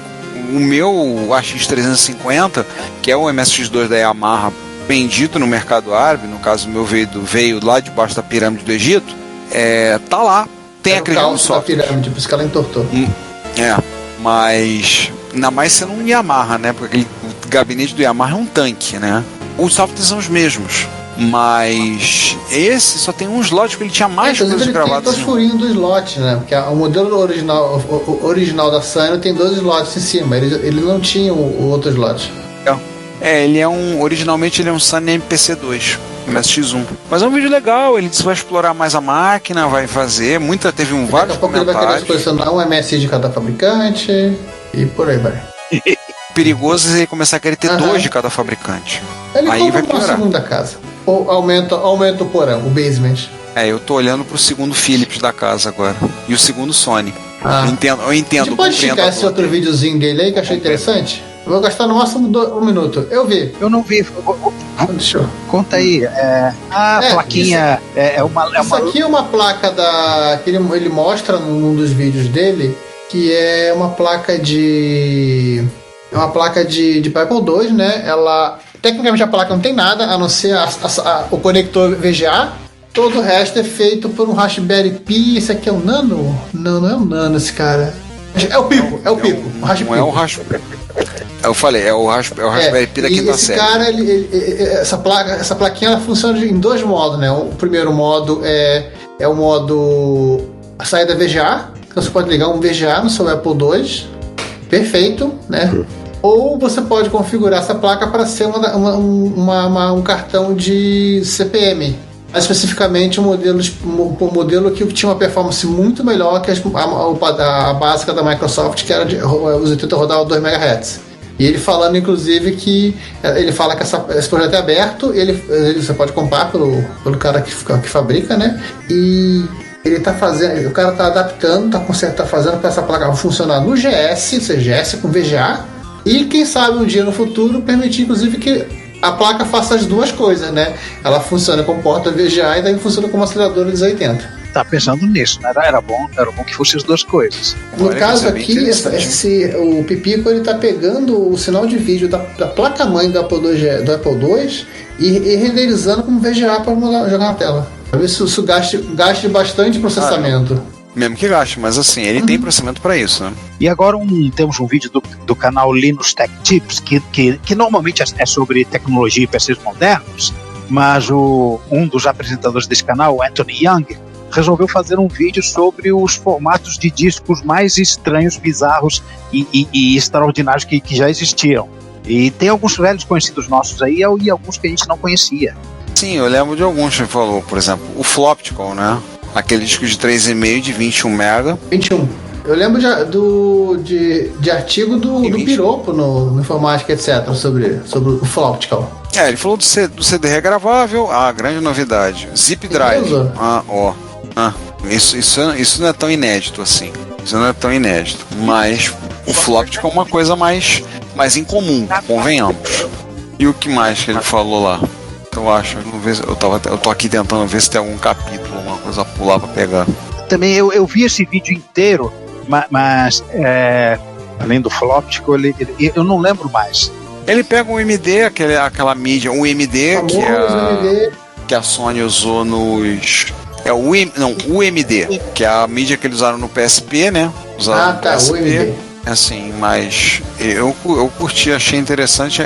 O meu AX350, que é o MSX2 da Yamaha, vendido no mercado árabe, no caso o meu veio lá debaixo da pirâmide do Egito, tá lá, tem aquele software. Da pirâmide, por isso que ela entortou. Mas ainda mais sendo um Yamaha, né? Porque o gabinete do Yamaha é um tanque, né? Os softwares são os mesmos, mas esse só tem um slot, porque ele tinha mais coisas gravadas. Ele tem 2 furinhos do slot, né? Porque o modelo original da Sanyo tem 2 slots em cima, ele não tinha o outro slot. Originalmente ele é um Sanyo MPC2, MSX1. Mas é um vídeo legal, ele vai explorar mais a máquina, vai fazer, teve vários comentários. Daqui a pouco ele vai querer colecionar um MSI de cada fabricante e por aí vai. Perigoso é ele começar a querer ter 2 de cada fabricante. Ele aí vai piorar. Uma segunda casa. Ou aumenta o porão, o basement. Eu tô olhando pro segundo Philips da casa agora. E o segundo Sony. Eu entendo. A gente pode esticar esse outro videozinho dele aí que eu achei interessante? Eu vou gastar no máximo 1 minuto. Eu vi. Eu não vi. Deixa eu... Conta aí. Plaquinha. Isso aqui é uma placa que ele mostra num dos vídeos dele, que é uma placa de... É uma placa de Apple II, né? Tecnicamente a placa não tem nada, a não ser o conector VGA. Todo o resto é feito por um Raspberry Pi. Esse aqui é um Nano? Não é um Nano esse cara. É o Pipo. Não é o Raspberry. Eu falei, é o Raspberry Pi da quinta série. Esse cara, essa plaquinha ela funciona em 2 modos, né? O primeiro modo é o modo a saída VGA. Então você pode ligar um VGA no seu Apple II. Perfeito, né? Ou você pode configurar essa placa para ser um cartão de CPM. Mais especificamente um modelo que tinha uma performance muito melhor que a básica da Microsoft, que era os 80 rodava 2 MHz. E ele falando, inclusive, que ele fala que esse projeto é aberto, você pode comprar pelo cara que fabrica, né? E ele tá fazendo, o cara tá adaptando, tá fazendo para essa placa funcionar no GS, ou seja, GS com VGA, e quem sabe um dia no futuro permitir, inclusive, que a placa faça as 2 coisas, né? Ela funciona com porta VGA e daí funciona como aceleradora de 80. Tá pensando nisso, né? Era bom que fosse as 2 coisas. No caso aqui, o Pipico ele tá pegando o sinal de vídeo da placa-mãe do Apple II e renderizando como VGA para jogar na tela. Pra ver se isso gaste bastante processamento. Mesmo que gaste, mas assim, ele tem processamento para isso, né? E agora temos um vídeo do canal Linus Tech Tips, que normalmente é sobre tecnologia e PCs modernos, mas um dos apresentadores desse canal, Anthony Young, resolveu fazer um vídeo sobre os formatos de discos mais estranhos, bizarros e extraordinários que já existiam. E tem alguns velhos conhecidos nossos aí e alguns que a gente não conhecia. Sim, eu lembro de alguns que você falou, por exemplo, o Floptical, né? Aquele disco de 3,5 de 21 MB. 21. Eu lembro de artigo do Piropo no Informática, etc., sobre o Floptical. Ele falou do CD regravável, grande novidade. Zip Drive. Isso não é tão inédito assim. Isso não é tão inédito. Mas o Floptical é uma coisa mais incomum, convenhamos. E o que mais que ele falou lá? Eu acho, eu tô aqui tentando ver se tem algum capítulo, alguma coisa a pular pra pegar. Também eu vi esse vídeo inteiro, mas além do Floptical, eu não lembro mais. Ele pega um MD, aquela mídia, um MD que a Sony usou nos... o UMD, que é a mídia que eles usaram no PSP, né? Usaram no PSP. O UMD. Assim, mas eu curti, achei interessante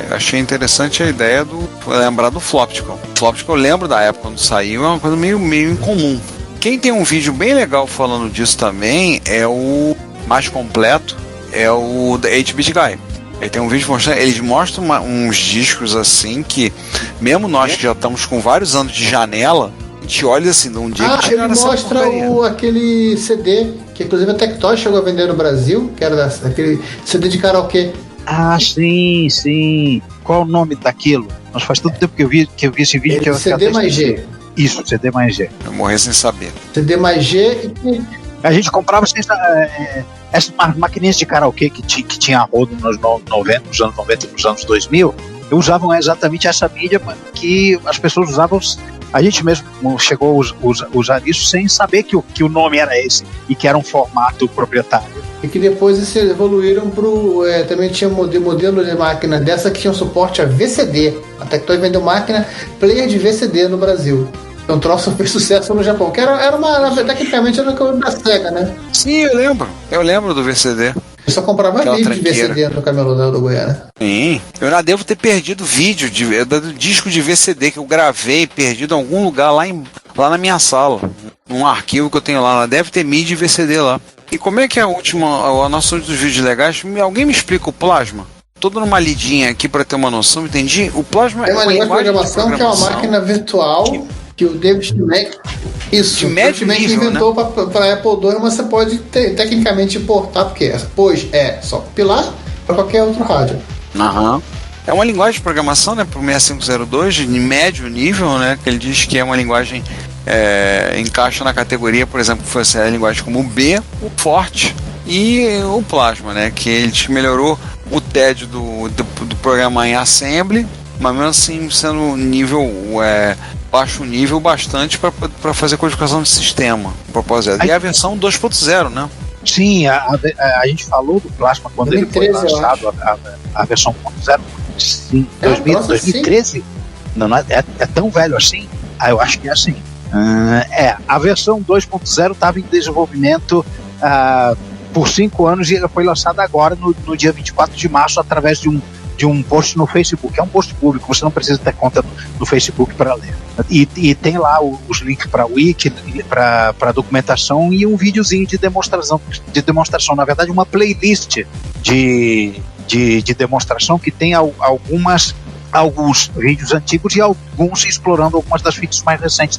a ideia lembrar do Floptical. O Floptical eu lembro da época quando saiu, é uma coisa meio incomum. Quem tem um vídeo bem legal falando disso também é o mais completo, é o da 8-Bit Guy. Ele tem um vídeo mostrando, eles mostram uns discos assim que, mesmo nós que já estamos com vários anos de janela, a gente olha assim, de um dia que ele mostra aquele CD que inclusive a Tectoy chegou a vender no Brasil, que era aquele CD de karaokê. Sim. Qual o nome daquilo? Mas faz tanto tempo que eu vi esse vídeo. CD mais G. Isso, CD mais G. Eu morri sem saber. CD mais G e... A gente comprava essas maquininhas de karaokê que tinha rodo nos anos 90 e nos anos 2000. Usavam exatamente essa mídia que as pessoas usavam A gente mesmo chegou a usar isso sem saber que o nome era esse e que era um formato proprietário. E que depois eles evoluíram pro... também tinha modelo de máquina dessa que tinha suporte a VCD. A Tectoy vendeu máquina player de VCD no Brasil. Então o troço fez sucesso no Japão. Que tecnicamente era o da Sega, né? Sim, eu lembro. Eu lembro do VCD. Eu só comprava vídeo de VCD no camelô do Goiânia. Sim. Eu já devo ter perdido vídeo do disco de VCD que eu gravei, perdido em algum lugar lá na minha sala. Num arquivo que eu tenho lá. Deve ter MIDI e VCD lá. E como é que é a nossa dos vídeos legais? Alguém me explica o plasma? Tô dando uma lidinha aqui para ter uma noção, entendi? O plasma é uma linguagem de programação que é uma máquina virtual que o David Mack inventou, né? Para Apple II, mas você pode tecnicamente importar, pois é só compilar para qualquer outro rádio. Aham. É uma linguagem de programação, né, para o 6502 de médio nível, né, que ele diz que é uma linguagem encaixa na categoria, por exemplo, que fosse a linguagem como o B, o Forte e o Plasma, né, que ele melhorou o TED do programa em Assembly, mas mesmo assim sendo nível baixo nível bastante para fazer codificação de sistema, propósito. E a versão 2.0, né? Sim, a gente falou do Plasma quando 2013, ele foi lançado, a versão 1.0. Sim, 2013? Não, é tão velho assim? Eu acho que é assim. A versão 2.0 estava em desenvolvimento por 5 anos e ela foi lançada agora no dia 24 de março através de um post no Facebook. É um post público, você não precisa ter conta no Facebook para ler. E tem lá os links para wiki, para documentação e um videozinho de demonstração. Na verdade, uma playlist de demonstração que tem alguns vídeos antigos e alguns explorando algumas das features mais recentes.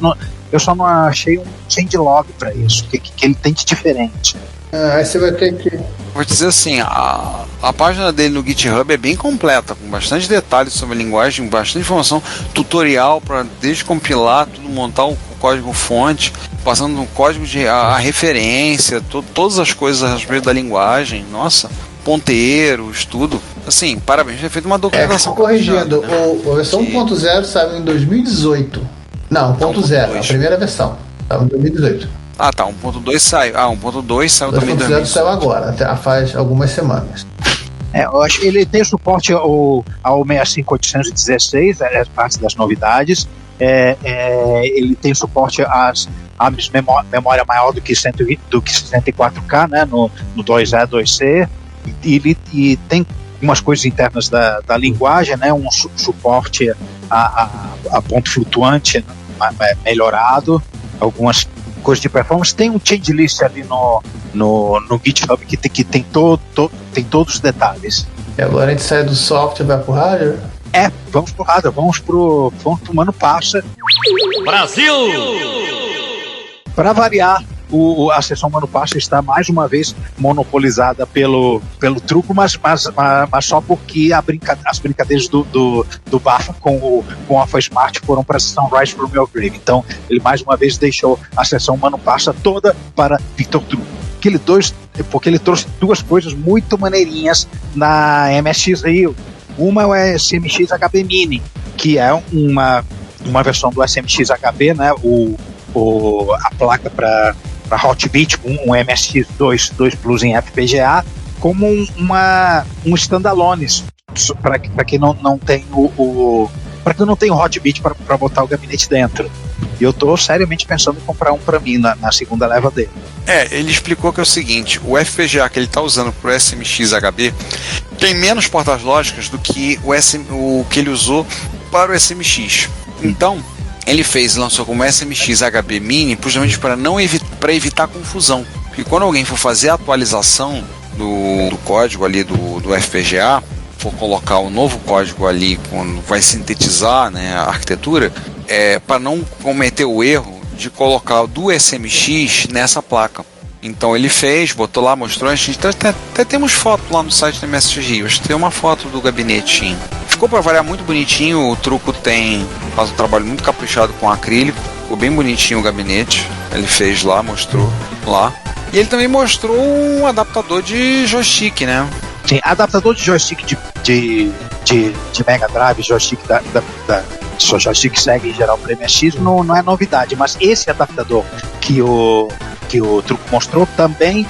Eu só não achei um changelog para isso, que ele tem de diferente. Aí você vai ter que... Vou dizer assim, a página dele no GitHub é bem completa, com bastante detalhes sobre a linguagem, bastante informação, tutorial para desde compilar, tudo, montar o código fonte, passando no código a referência, todas as coisas a respeito da linguagem, nossa, ponteiros, tudo. Assim, parabéns, já feito uma documentação. Corrigindo, né? A versão 1.0 saiu em 2018. Não, 1.0, a primeira versão, saiu em 2018. Ah, tá, 1.2 saiu. 1.2 saiu também. 1.0 saiu agora, faz algumas semanas. Eu acho que ele tem suporte ao 65816, parte das novidades. Ele tem suporte a memória maior do que 64K, né, no 2E, 2C. E tem algumas coisas internas da linguagem, né, um suporte a ponto flutuante melhorado, algumas coisas de performance. Tem um change list ali no GitHub que tem todos os detalhes. E agora a gente sai do software e vai pro hardware? Vamos pro hardware, vamos pro Mano Passa. Brasil! Para variar, a seção Mano Passa está mais uma vez monopolizada pelo truco, mas só porque as brincadeiras do Bafa com o Alpha Smart foram para a seção Rise from Your Grave. Então ele mais uma vez deixou a seção Mano Passa toda para Victor Truco. Porque ele trouxe duas coisas muito maneirinhas na MSX Rio. Uma é o SMX HB Mini, que é uma versão do SMX HB, né? A placa para Hotbit com um MSX 2 Plus em FPGA, como um standalone para quem não tem para quem não tem o Hotbit para botar o gabinete dentro. E eu tô seriamente pensando em comprar um para mim na segunda leva dele. Ele explicou que é o seguinte: o FPGA que ele está usando para o SMX HB tem menos portas lógicas do que o que ele usou para o SMX. Então ele lançou como SMX HB Mini justamente para evitar confusão. Porque quando alguém for fazer a atualização do código ali do FPGA, for colocar o novo código ali, quando vai sintetizar, né, a arquitetura, para não cometer o erro de colocar do SMX nessa placa. Então ele botou lá, mostrou, a gente até temos foto lá no site da MSX Rio, acho que tem uma foto do gabinetinho. Ficou para variar muito bonitinho, o Truco faz um trabalho muito caprichado com acrílico, ficou bem bonitinho o gabinete, ele fez lá, mostrou lá. E ele também mostrou um adaptador de joystick, né? Sim, adaptador de joystick de Mega Drive, joystick Só joystick segue em geral para MSX, não é novidade, mas esse adaptador que o Truco mostrou também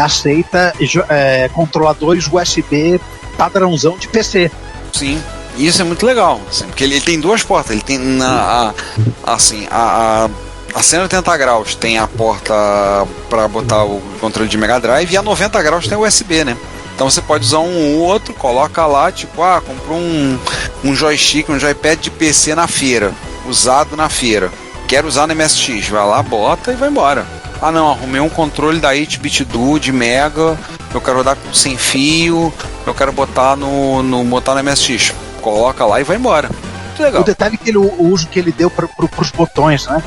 aceita controladores USB padrãozão de PC. Sim, isso é muito legal, assim, porque ele tem duas portas. Ele tem a 180 graus tem a porta para botar o controle de Mega Drive, e a 90 graus tem o USB, né? Então você pode usar um ou outro, coloca lá, tipo, comprou um joystick, um joypad de PC na feira, usado na feira, quero usar no MSX, vai lá, bota e vai embora. Ah não, arrumei um controle da 8-bit do de Mega, eu quero rodar sem fio, eu quero botar no MSX, coloca lá e vai embora. Legal. O detalhe é que o uso que ele deu para os botões, né?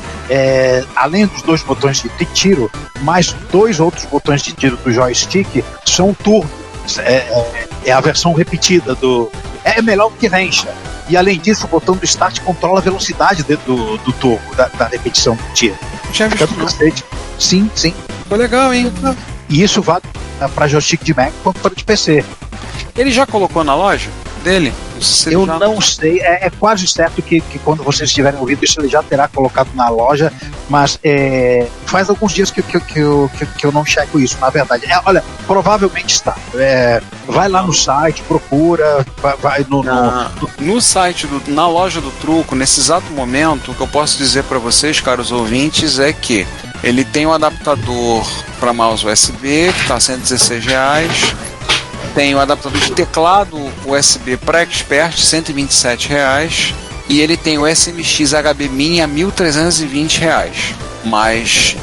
Além dos 2 botões de tiro, mais 2 outros botões de tiro do joystick são turbo. É a versão repetida do. É melhor do que Range. E além disso, o botão do Start controla a velocidade do turbo, da repetição do tiro. Já visto não. Sim. Foi legal, hein? E isso vale para joystick de Mac quanto para de PC. Ele já colocou na loja dele? Eu não sei, é quase certo que quando vocês tiverem ouvido isso ele já terá colocado na loja, mas faz alguns dias que eu não checo isso, na verdade. Olha, provavelmente está. Vai lá no site, procura, vai no site, na loja do Truco, nesse exato momento, o que eu posso dizer para vocês, caros ouvintes, é que ele tem um adaptador para mouse USB, que está R$116. Tem o adaptador de teclado USB para Expert, R$127. E ele tem o SMX HB Mini a R$1.320. Mas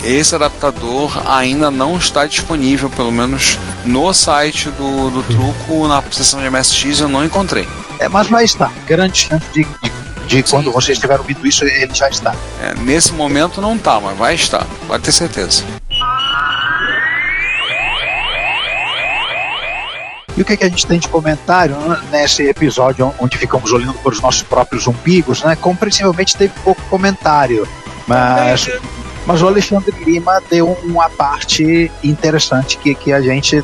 esse adaptador ainda não está disponível, pelo menos no site do Truco, na seção de MSX eu não encontrei. Mas vai estar. Grande chance de quando vocês tiverem ouvido isso, ele já está. Nesse momento não está, mas vai estar. Pode ter certeza. E o que a gente tem de comentário nesse episódio onde ficamos olhando para os nossos próprios umbigos, né? Compreensivelmente teve pouco comentário, mas o Alexandre Lima deu uma parte interessante que a gente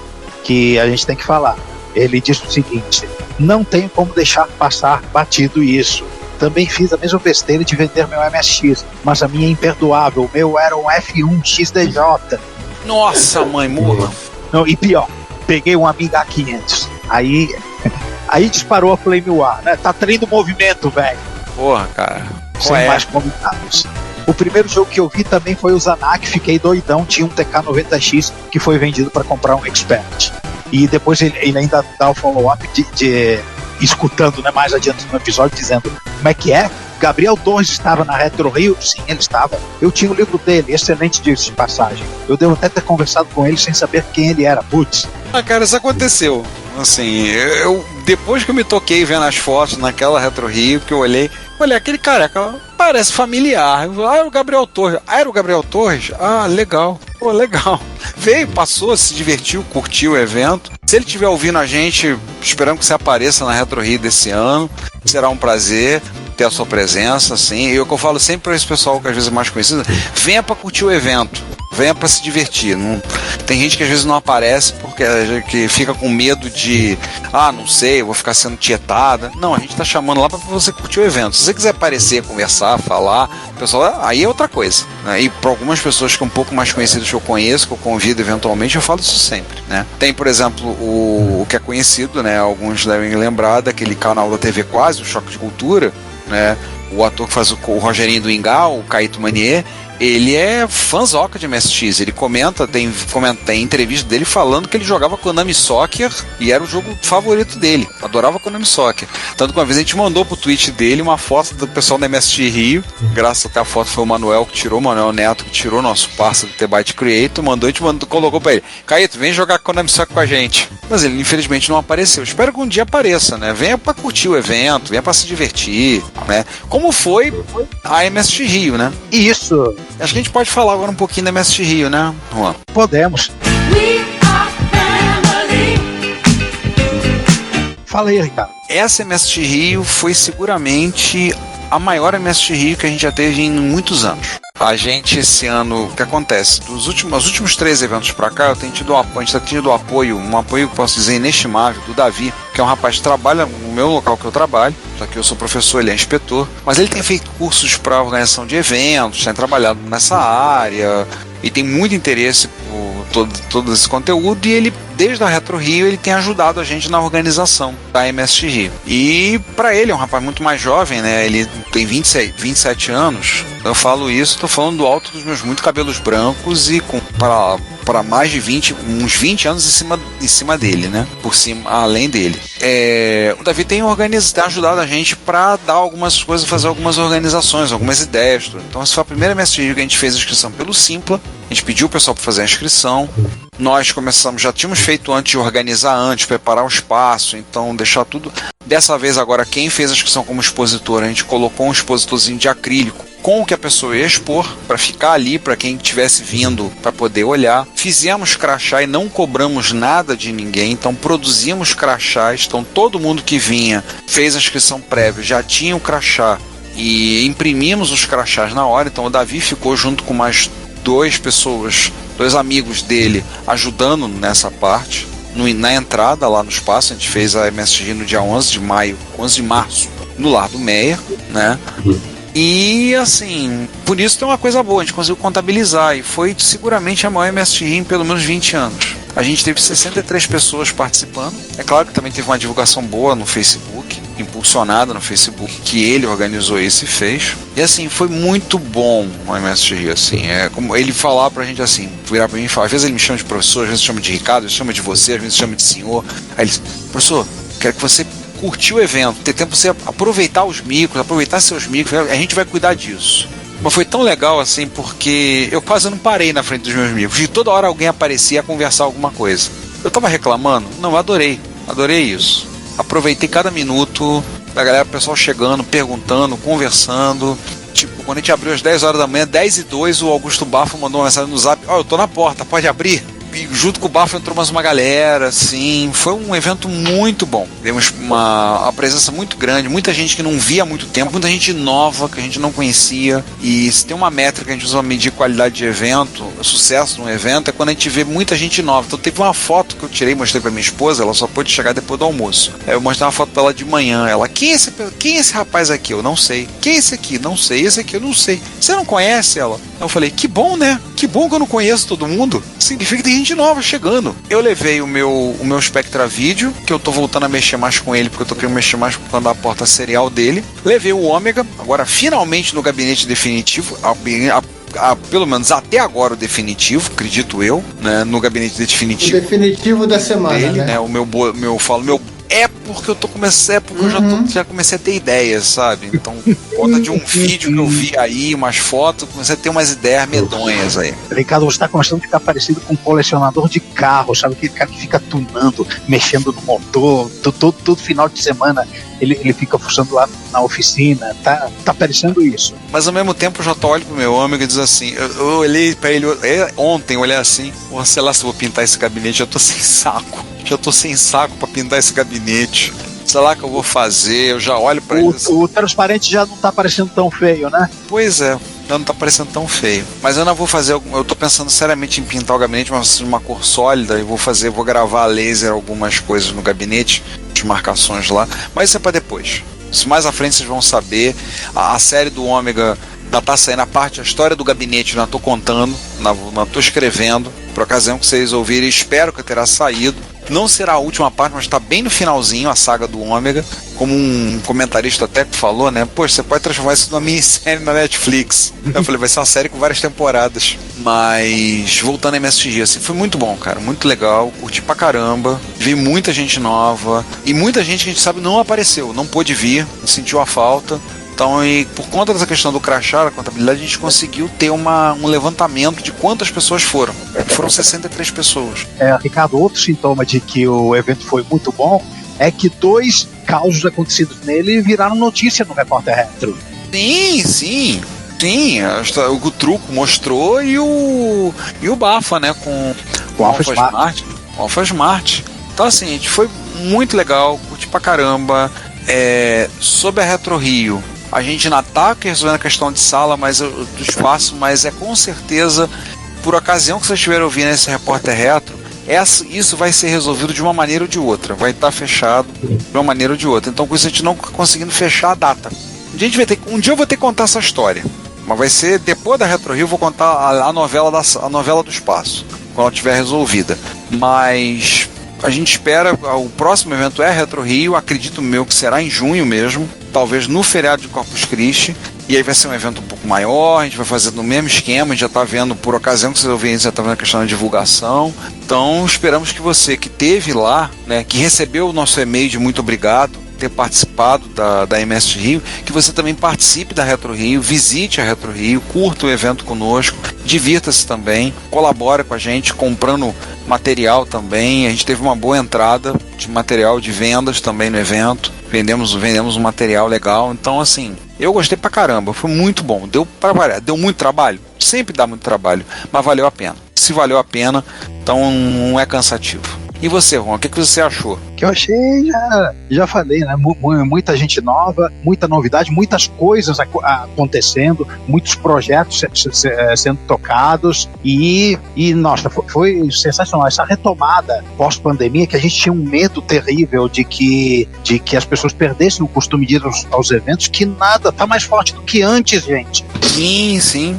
tem que falar. Ele disse o seguinte: não tenho como deixar passar batido isso. Também fiz a mesma besteira de vender meu MSX, mas a minha é imperdoável. O meu era um F1 XDJ. Nossa, mãe, morra. Não, e pior, peguei um Amiga 500. Aí disparou a Flame War, né? Tá traindo movimento, velho. Porra, cara. Sem mais comentários. O primeiro jogo que eu vi também foi o Zanak, fiquei doidão, tinha um TK90X que foi vendido para comprar um Expert. E depois ele ainda dá o follow-up de escutando, né, mais adiante no episódio, dizendo: como é que é? Gabriel Torres estava na Retro Rio? Sim, ele estava. Eu tinha o livro dele, excelente disso de passagem. Eu devo até ter conversado com ele sem saber quem ele era. Putz. Cara, isso aconteceu. Assim, eu depois que eu me toquei vendo as fotos naquela Retro Rio, que eu olhei, aquele careca parece familiar. Era o Gabriel Torres. Era o Gabriel Torres? Legal. Pô, legal. Veio, passou, se divertiu, curtiu o evento. Se ele estiver ouvindo a gente, esperamos que você apareça na Retro Rio desse ano. Será um prazer ter a sua presença, assim. E o que eu falo sempre para esse pessoal que às vezes é mais conhecido: venha para curtir o evento, venha para se divertir. Não, tem gente que às vezes não aparece porque que fica com medo de não sei, eu vou ficar sendo tietada. Não, a gente tá chamando lá para você curtir o evento. Se você quiser aparecer, conversar, falar, pessoal, aí é outra coisa, né? E para algumas pessoas que são um pouco mais conhecidas que eu conheço, que eu convido eventualmente, eu falo isso sempre, né? Tem, por exemplo, o que é conhecido, né? Alguns devem lembrar daquele canal da TV Quase, o Choque de Cultura, né? O ator que faz o Rogerinho do Ingá, o Caíto Manier, ele é fãzoca de MSX. Ele tem entrevista dele falando que ele jogava Konami Soccer e era o jogo favorito dele. Adorava Konami Soccer. Tanto que uma vez a gente mandou pro tweet dele uma foto do pessoal da MSX Rio. Graças a que a foto foi o Manuel que tirou, o Manuel Neto que tirou, nosso parceiro do T-Byte Creator, a gente colocou pra ele: Caíto, vem jogar Konami Soccer com a gente. Mas ele infelizmente não apareceu. Espero que um dia apareça, né? Venha pra curtir o evento, venha pra se divertir, né? Como foi a MSX Rio, né? Isso. Acho que a gente pode falar agora um pouquinho da MSX Rio, né, Juan? Podemos. Fala aí, Ricardo. Essa MSX Rio foi seguramente a maior MSX Rio que a gente já teve em muitos anos. A gente, esse ano, o que acontece? Os últimos 3 eventos pra cá, a gente tá tendo um apoio, posso dizer, inestimável, do Davi, que é um rapaz que trabalha no meu local que eu trabalho, só que eu sou professor, ele é inspetor, mas ele tem feito cursos para organização de eventos, tem trabalhado nessa área e tem muito interesse por todo esse conteúdo, e ele, desde a Retro Rio, ele tem ajudado a gente na organização da MSX Rio. E para ele é um rapaz muito mais jovem, né? Ele tem 27 anos. Eu falo isso, estou falando do alto dos meus muitos cabelos brancos e para mais de 20, uns 20 anos em cima dele, né? Por cima, além dele. O Davi tem ajudado a gente para dar algumas coisas, fazer algumas organizações, algumas ideias. Então essa foi a primeira MSX Rio que a gente fez a inscrição pelo Simpla. A gente pediu o pessoal para fazer a inscrição. Nós começamos, já tínhamos feito antes de organizar antes, preparar o espaço, então deixar tudo. Dessa vez agora quem fez a inscrição como expositor, a gente colocou um expositorzinho de acrílico com o que a pessoa ia expor, para ficar ali, para quem estivesse vindo, para poder olhar. Fizemos crachá e não cobramos nada de ninguém, então produzimos crachás, então todo mundo que vinha fez a inscrição prévia, já tinha o crachá, e imprimimos os crachás na hora. Então o Davi ficou junto com mais dois amigos dele, ajudando nessa parte, na entrada lá no espaço. A gente fez a MSG no dia 11 de março, no Lar do Meia, né? E assim, por isso tem uma coisa boa, a gente conseguiu contabilizar, e foi seguramente a maior MSG em pelo menos 20 anos. A gente teve 63 pessoas participando. É claro que também teve uma divulgação boa no Facebook, impulsionada no Facebook, que ele organizou isso e fez. E assim, foi muito bom o MSG, assim. É como ele falar pra gente assim, virar pra mim e falar, às vezes ele me chama de professor, às vezes chama de Ricardo, às vezes chama de você, às vezes chama de senhor. Aí ele diz, professor, quero que você curtir o evento, ter tempo pra você aproveitar os micros, aproveitar seus micros, a gente vai cuidar disso. Mas foi tão legal assim, porque eu quase não parei na frente dos meus micros, e toda hora alguém aparecia a conversar alguma coisa. Eu tava reclamando? Não, adorei isso. Aproveitei cada minuto da galera, o pessoal chegando, perguntando, conversando. Tipo, quando a gente abriu às 10 horas da manhã, 10h02, o Augusto Bafo mandou uma mensagem no Zap, eu tô na porta, pode abrir? E junto com o Bafo entrou mais uma galera, assim, foi um evento muito bom. Temos uma presença muito grande, muita gente que não via há muito tempo, muita gente nova que a gente não conhecia. E se tem uma métrica que a gente usa para medir qualidade de evento, sucesso de um evento, é quando a gente vê muita gente nova. Então teve uma foto que eu tirei, mostrei pra minha esposa, ela só pôde chegar depois do almoço. Aí eu mostrei uma foto dela de manhã, ela, quem é esse rapaz aqui? Eu não sei. Quem é esse aqui? Não sei. Esse aqui eu não sei. Você não conhece ela? Eu falei, que bom, né? Que bom que eu não conheço todo mundo. Significa que tem gente nova chegando. Eu levei o meu Spectra Video, que eu tô voltando a mexer mais com ele, porque eu tô querendo mexer mais com a porta serial dele. Levei o Ômega, agora finalmente no gabinete definitivo, pelo menos até agora o definitivo, acredito eu, né, no gabinete definitivo. O definitivo da semana, dele, né? Porque eu tô começando, porque eu já comecei a ter ideias, sabe? Então, por conta de um vídeo que eu vi aí, umas fotos, comecei a ter umas ideias medonhas aí. Ricardo, você tá começando a ficar parecido com um colecionador de carro, sabe? Aquele cara que fica tunando, mexendo no motor, todo final de semana ele fica fuçando lá na oficina, tá parecendo isso. Mas ao mesmo tempo eu já olho pro meu amigo e diz assim, eu olhei pra ele ontem, eu olhei assim, sei lá se eu vou pintar esse gabinete, eu tô sem saco pra pintar esse gabinete. Sei lá o que eu vou fazer, eu já olho pra ele assim. O transparente já não tá parecendo tão feio, né? Pois é, já não tá parecendo tão feio. Mas eu não vou fazer, eu tô pensando seriamente em pintar o gabinete, mas de uma cor sólida, e vou gravar a laser algumas coisas no gabinete, as marcações lá, mas isso é pra depois. Isso mais à frente vocês vão saber. A série do Ômega ainda tá saindo, a história do gabinete eu ainda tô contando, não tô escrevendo, por ocasião que vocês ouvirem, espero que terá saído. Não será a última parte, mas está bem no finalzinho a saga do Ômega. Como um comentarista até que falou, né? Poxa, você pode transformar isso numa minissérie na Netflix. Eu falei, vai ser uma série com várias temporadas. Mas, voltando a MSG, assim, foi muito bom, cara. Muito legal, curti pra caramba. Vi muita gente nova. E muita gente que a gente sabe não apareceu, não pôde vir, sentiu a falta. Então, e por conta dessa questão do crachá, da contabilidade, a gente conseguiu ter um levantamento de quantas pessoas foram. Foram 63 pessoas. Ricardo, outro sintoma de que o evento foi muito bom é que 2 causos acontecidos nele viraram notícia no Repórter Retro. Sim. O Truco mostrou e o Bafa, né? Com o Alpha Smart. O Alpha Smart. Então, assim, a gente foi muito legal, curti pra caramba. Sobre a Retro Rio, a gente ainda está resolvendo a questão de sala, do espaço, mas é com certeza, por ocasião que vocês estiverem ouvindo esse Repórter Retro, isso vai ser resolvido de uma maneira ou de outra. Vai estar fechado de uma maneira ou de outra. Então, com isso, a gente não conseguindo fechar a data. Um dia eu vou ter que contar essa história. Mas vai ser depois da Retro Rio, eu vou contar a novela do espaço, quando ela estiver resolvida. Mas a gente espera, o próximo evento é Retro Rio, acredito meu que será em junho mesmo, talvez no feriado de Corpus Christi. E aí vai ser um evento um pouco maior, a gente vai fazer no mesmo esquema, a gente já está vendo, por ocasião que vocês ouvirem, já está vendo a questão da divulgação. Então esperamos que você que esteve lá, né, que recebeu o nosso e-mail de muito obrigado, ter participado da MS Rio, que você também participe da Retro Rio, visite a Retro Rio, curta o evento conosco, divirta-se também, colabore com a gente, comprando material também. A gente teve uma boa entrada de material de vendas também no evento, vendemos um material legal. Então, assim, eu gostei pra caramba, foi muito bom, deu muito trabalho, sempre dá muito trabalho, mas valeu a pena. Se valeu a pena, então não é cansativo. E você, Ron, o que você achou? Que eu achei, já falei, né? Muita gente nova, muita novidade, muitas coisas acontecendo, muitos projetos sendo tocados e nossa, foi sensacional. Essa retomada pós-pandemia, que a gente tinha um medo terrível de que as pessoas perdessem o costume de ir aos eventos, que nada, tá mais forte do que antes, gente. Sim.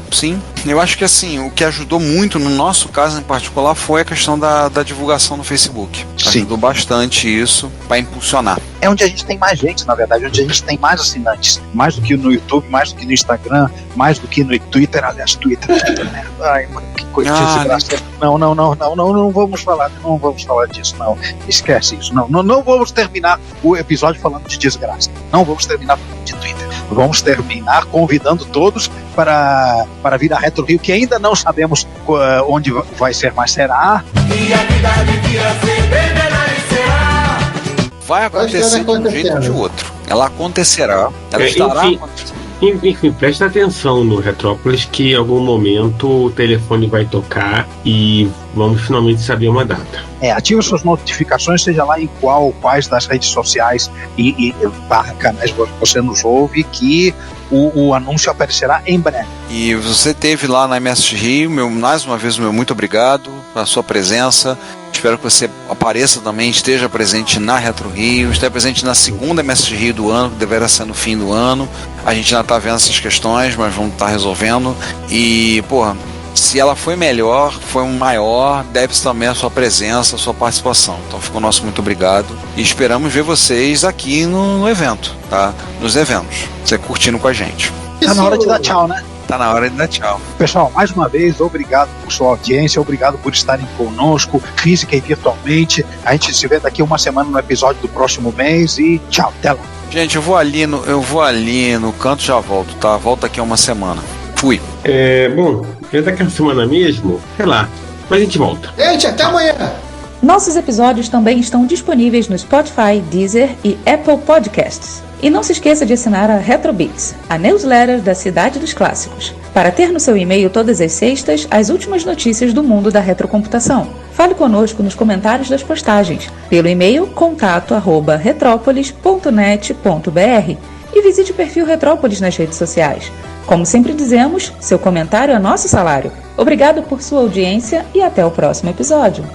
Eu acho que assim, o que ajudou muito, no nosso caso em particular, foi a questão da divulgação no Facebook. Sim. Ajudou bastante isso para impulsionar. É onde a gente tem mais gente, na verdade, onde a gente tem mais assinantes, mais do que no YouTube, mais do que no Instagram, mais do que no Twitter. Aliás, Twitter, né? Ai, mano, que coisa de desgraça. Não vamos falar disso, não. Esquece isso, não vamos terminar o episódio falando de desgraça. Não vamos terminar falando de Twitter. Vamos terminar convidando todos para vir a Retro Rio, que ainda não sabemos onde vai ser, mas será. E a vida devia ser vai acontecer de um jeito ou de outro. Ela acontecerá. Ela estará acontecendo. Enfim, presta atenção no Retrópolis, que em algum momento o telefone vai tocar e vamos finalmente saber uma data. Ative suas notificações, seja lá em quais das redes sociais e canais você nos ouve, que o anúncio aparecerá em breve. E você esteve lá na MS Rio, mais uma vez, muito obrigado pela sua presença. Espero que você apareça também, esteja presente na Retro Rio, esteja presente na segunda MS Rio do ano, que deverá ser no fim do ano. A gente ainda está vendo essas questões, mas vamos estar resolvendo. E, se ela foi melhor, foi um maior, deve-se também a sua presença, a sua participação. Então fica o nosso muito obrigado e esperamos ver vocês aqui no evento, tá? Nos eventos, você curtindo com a gente. Tá na hora de dar tchau, né? Tá na hora de dar tchau. Pessoal, mais uma vez, obrigado por sua audiência, obrigado por estarem conosco, física e virtualmente. A gente se vê daqui uma semana no episódio do próximo mês e tchau, até lá. Gente, eu vou ali no canto e já volto, tá? Volto aqui uma semana. Fui. Bom, já daqui uma semana mesmo, sei lá, mas a gente volta. Gente, até amanhã! Nossos episódios também estão disponíveis no Spotify, Deezer e Apple Podcasts. E não se esqueça de assinar a Retrobits, a newsletter da Cidade dos Clássicos, para ter no seu e-mail todas as sextas as últimas notícias do mundo da retrocomputação. Fale conosco nos comentários das postagens, pelo e-mail contato@retropolis.net.br e visite o perfil Retrópolis nas redes sociais. Como sempre dizemos, seu comentário é nosso salário. Obrigado por sua audiência e até o próximo episódio.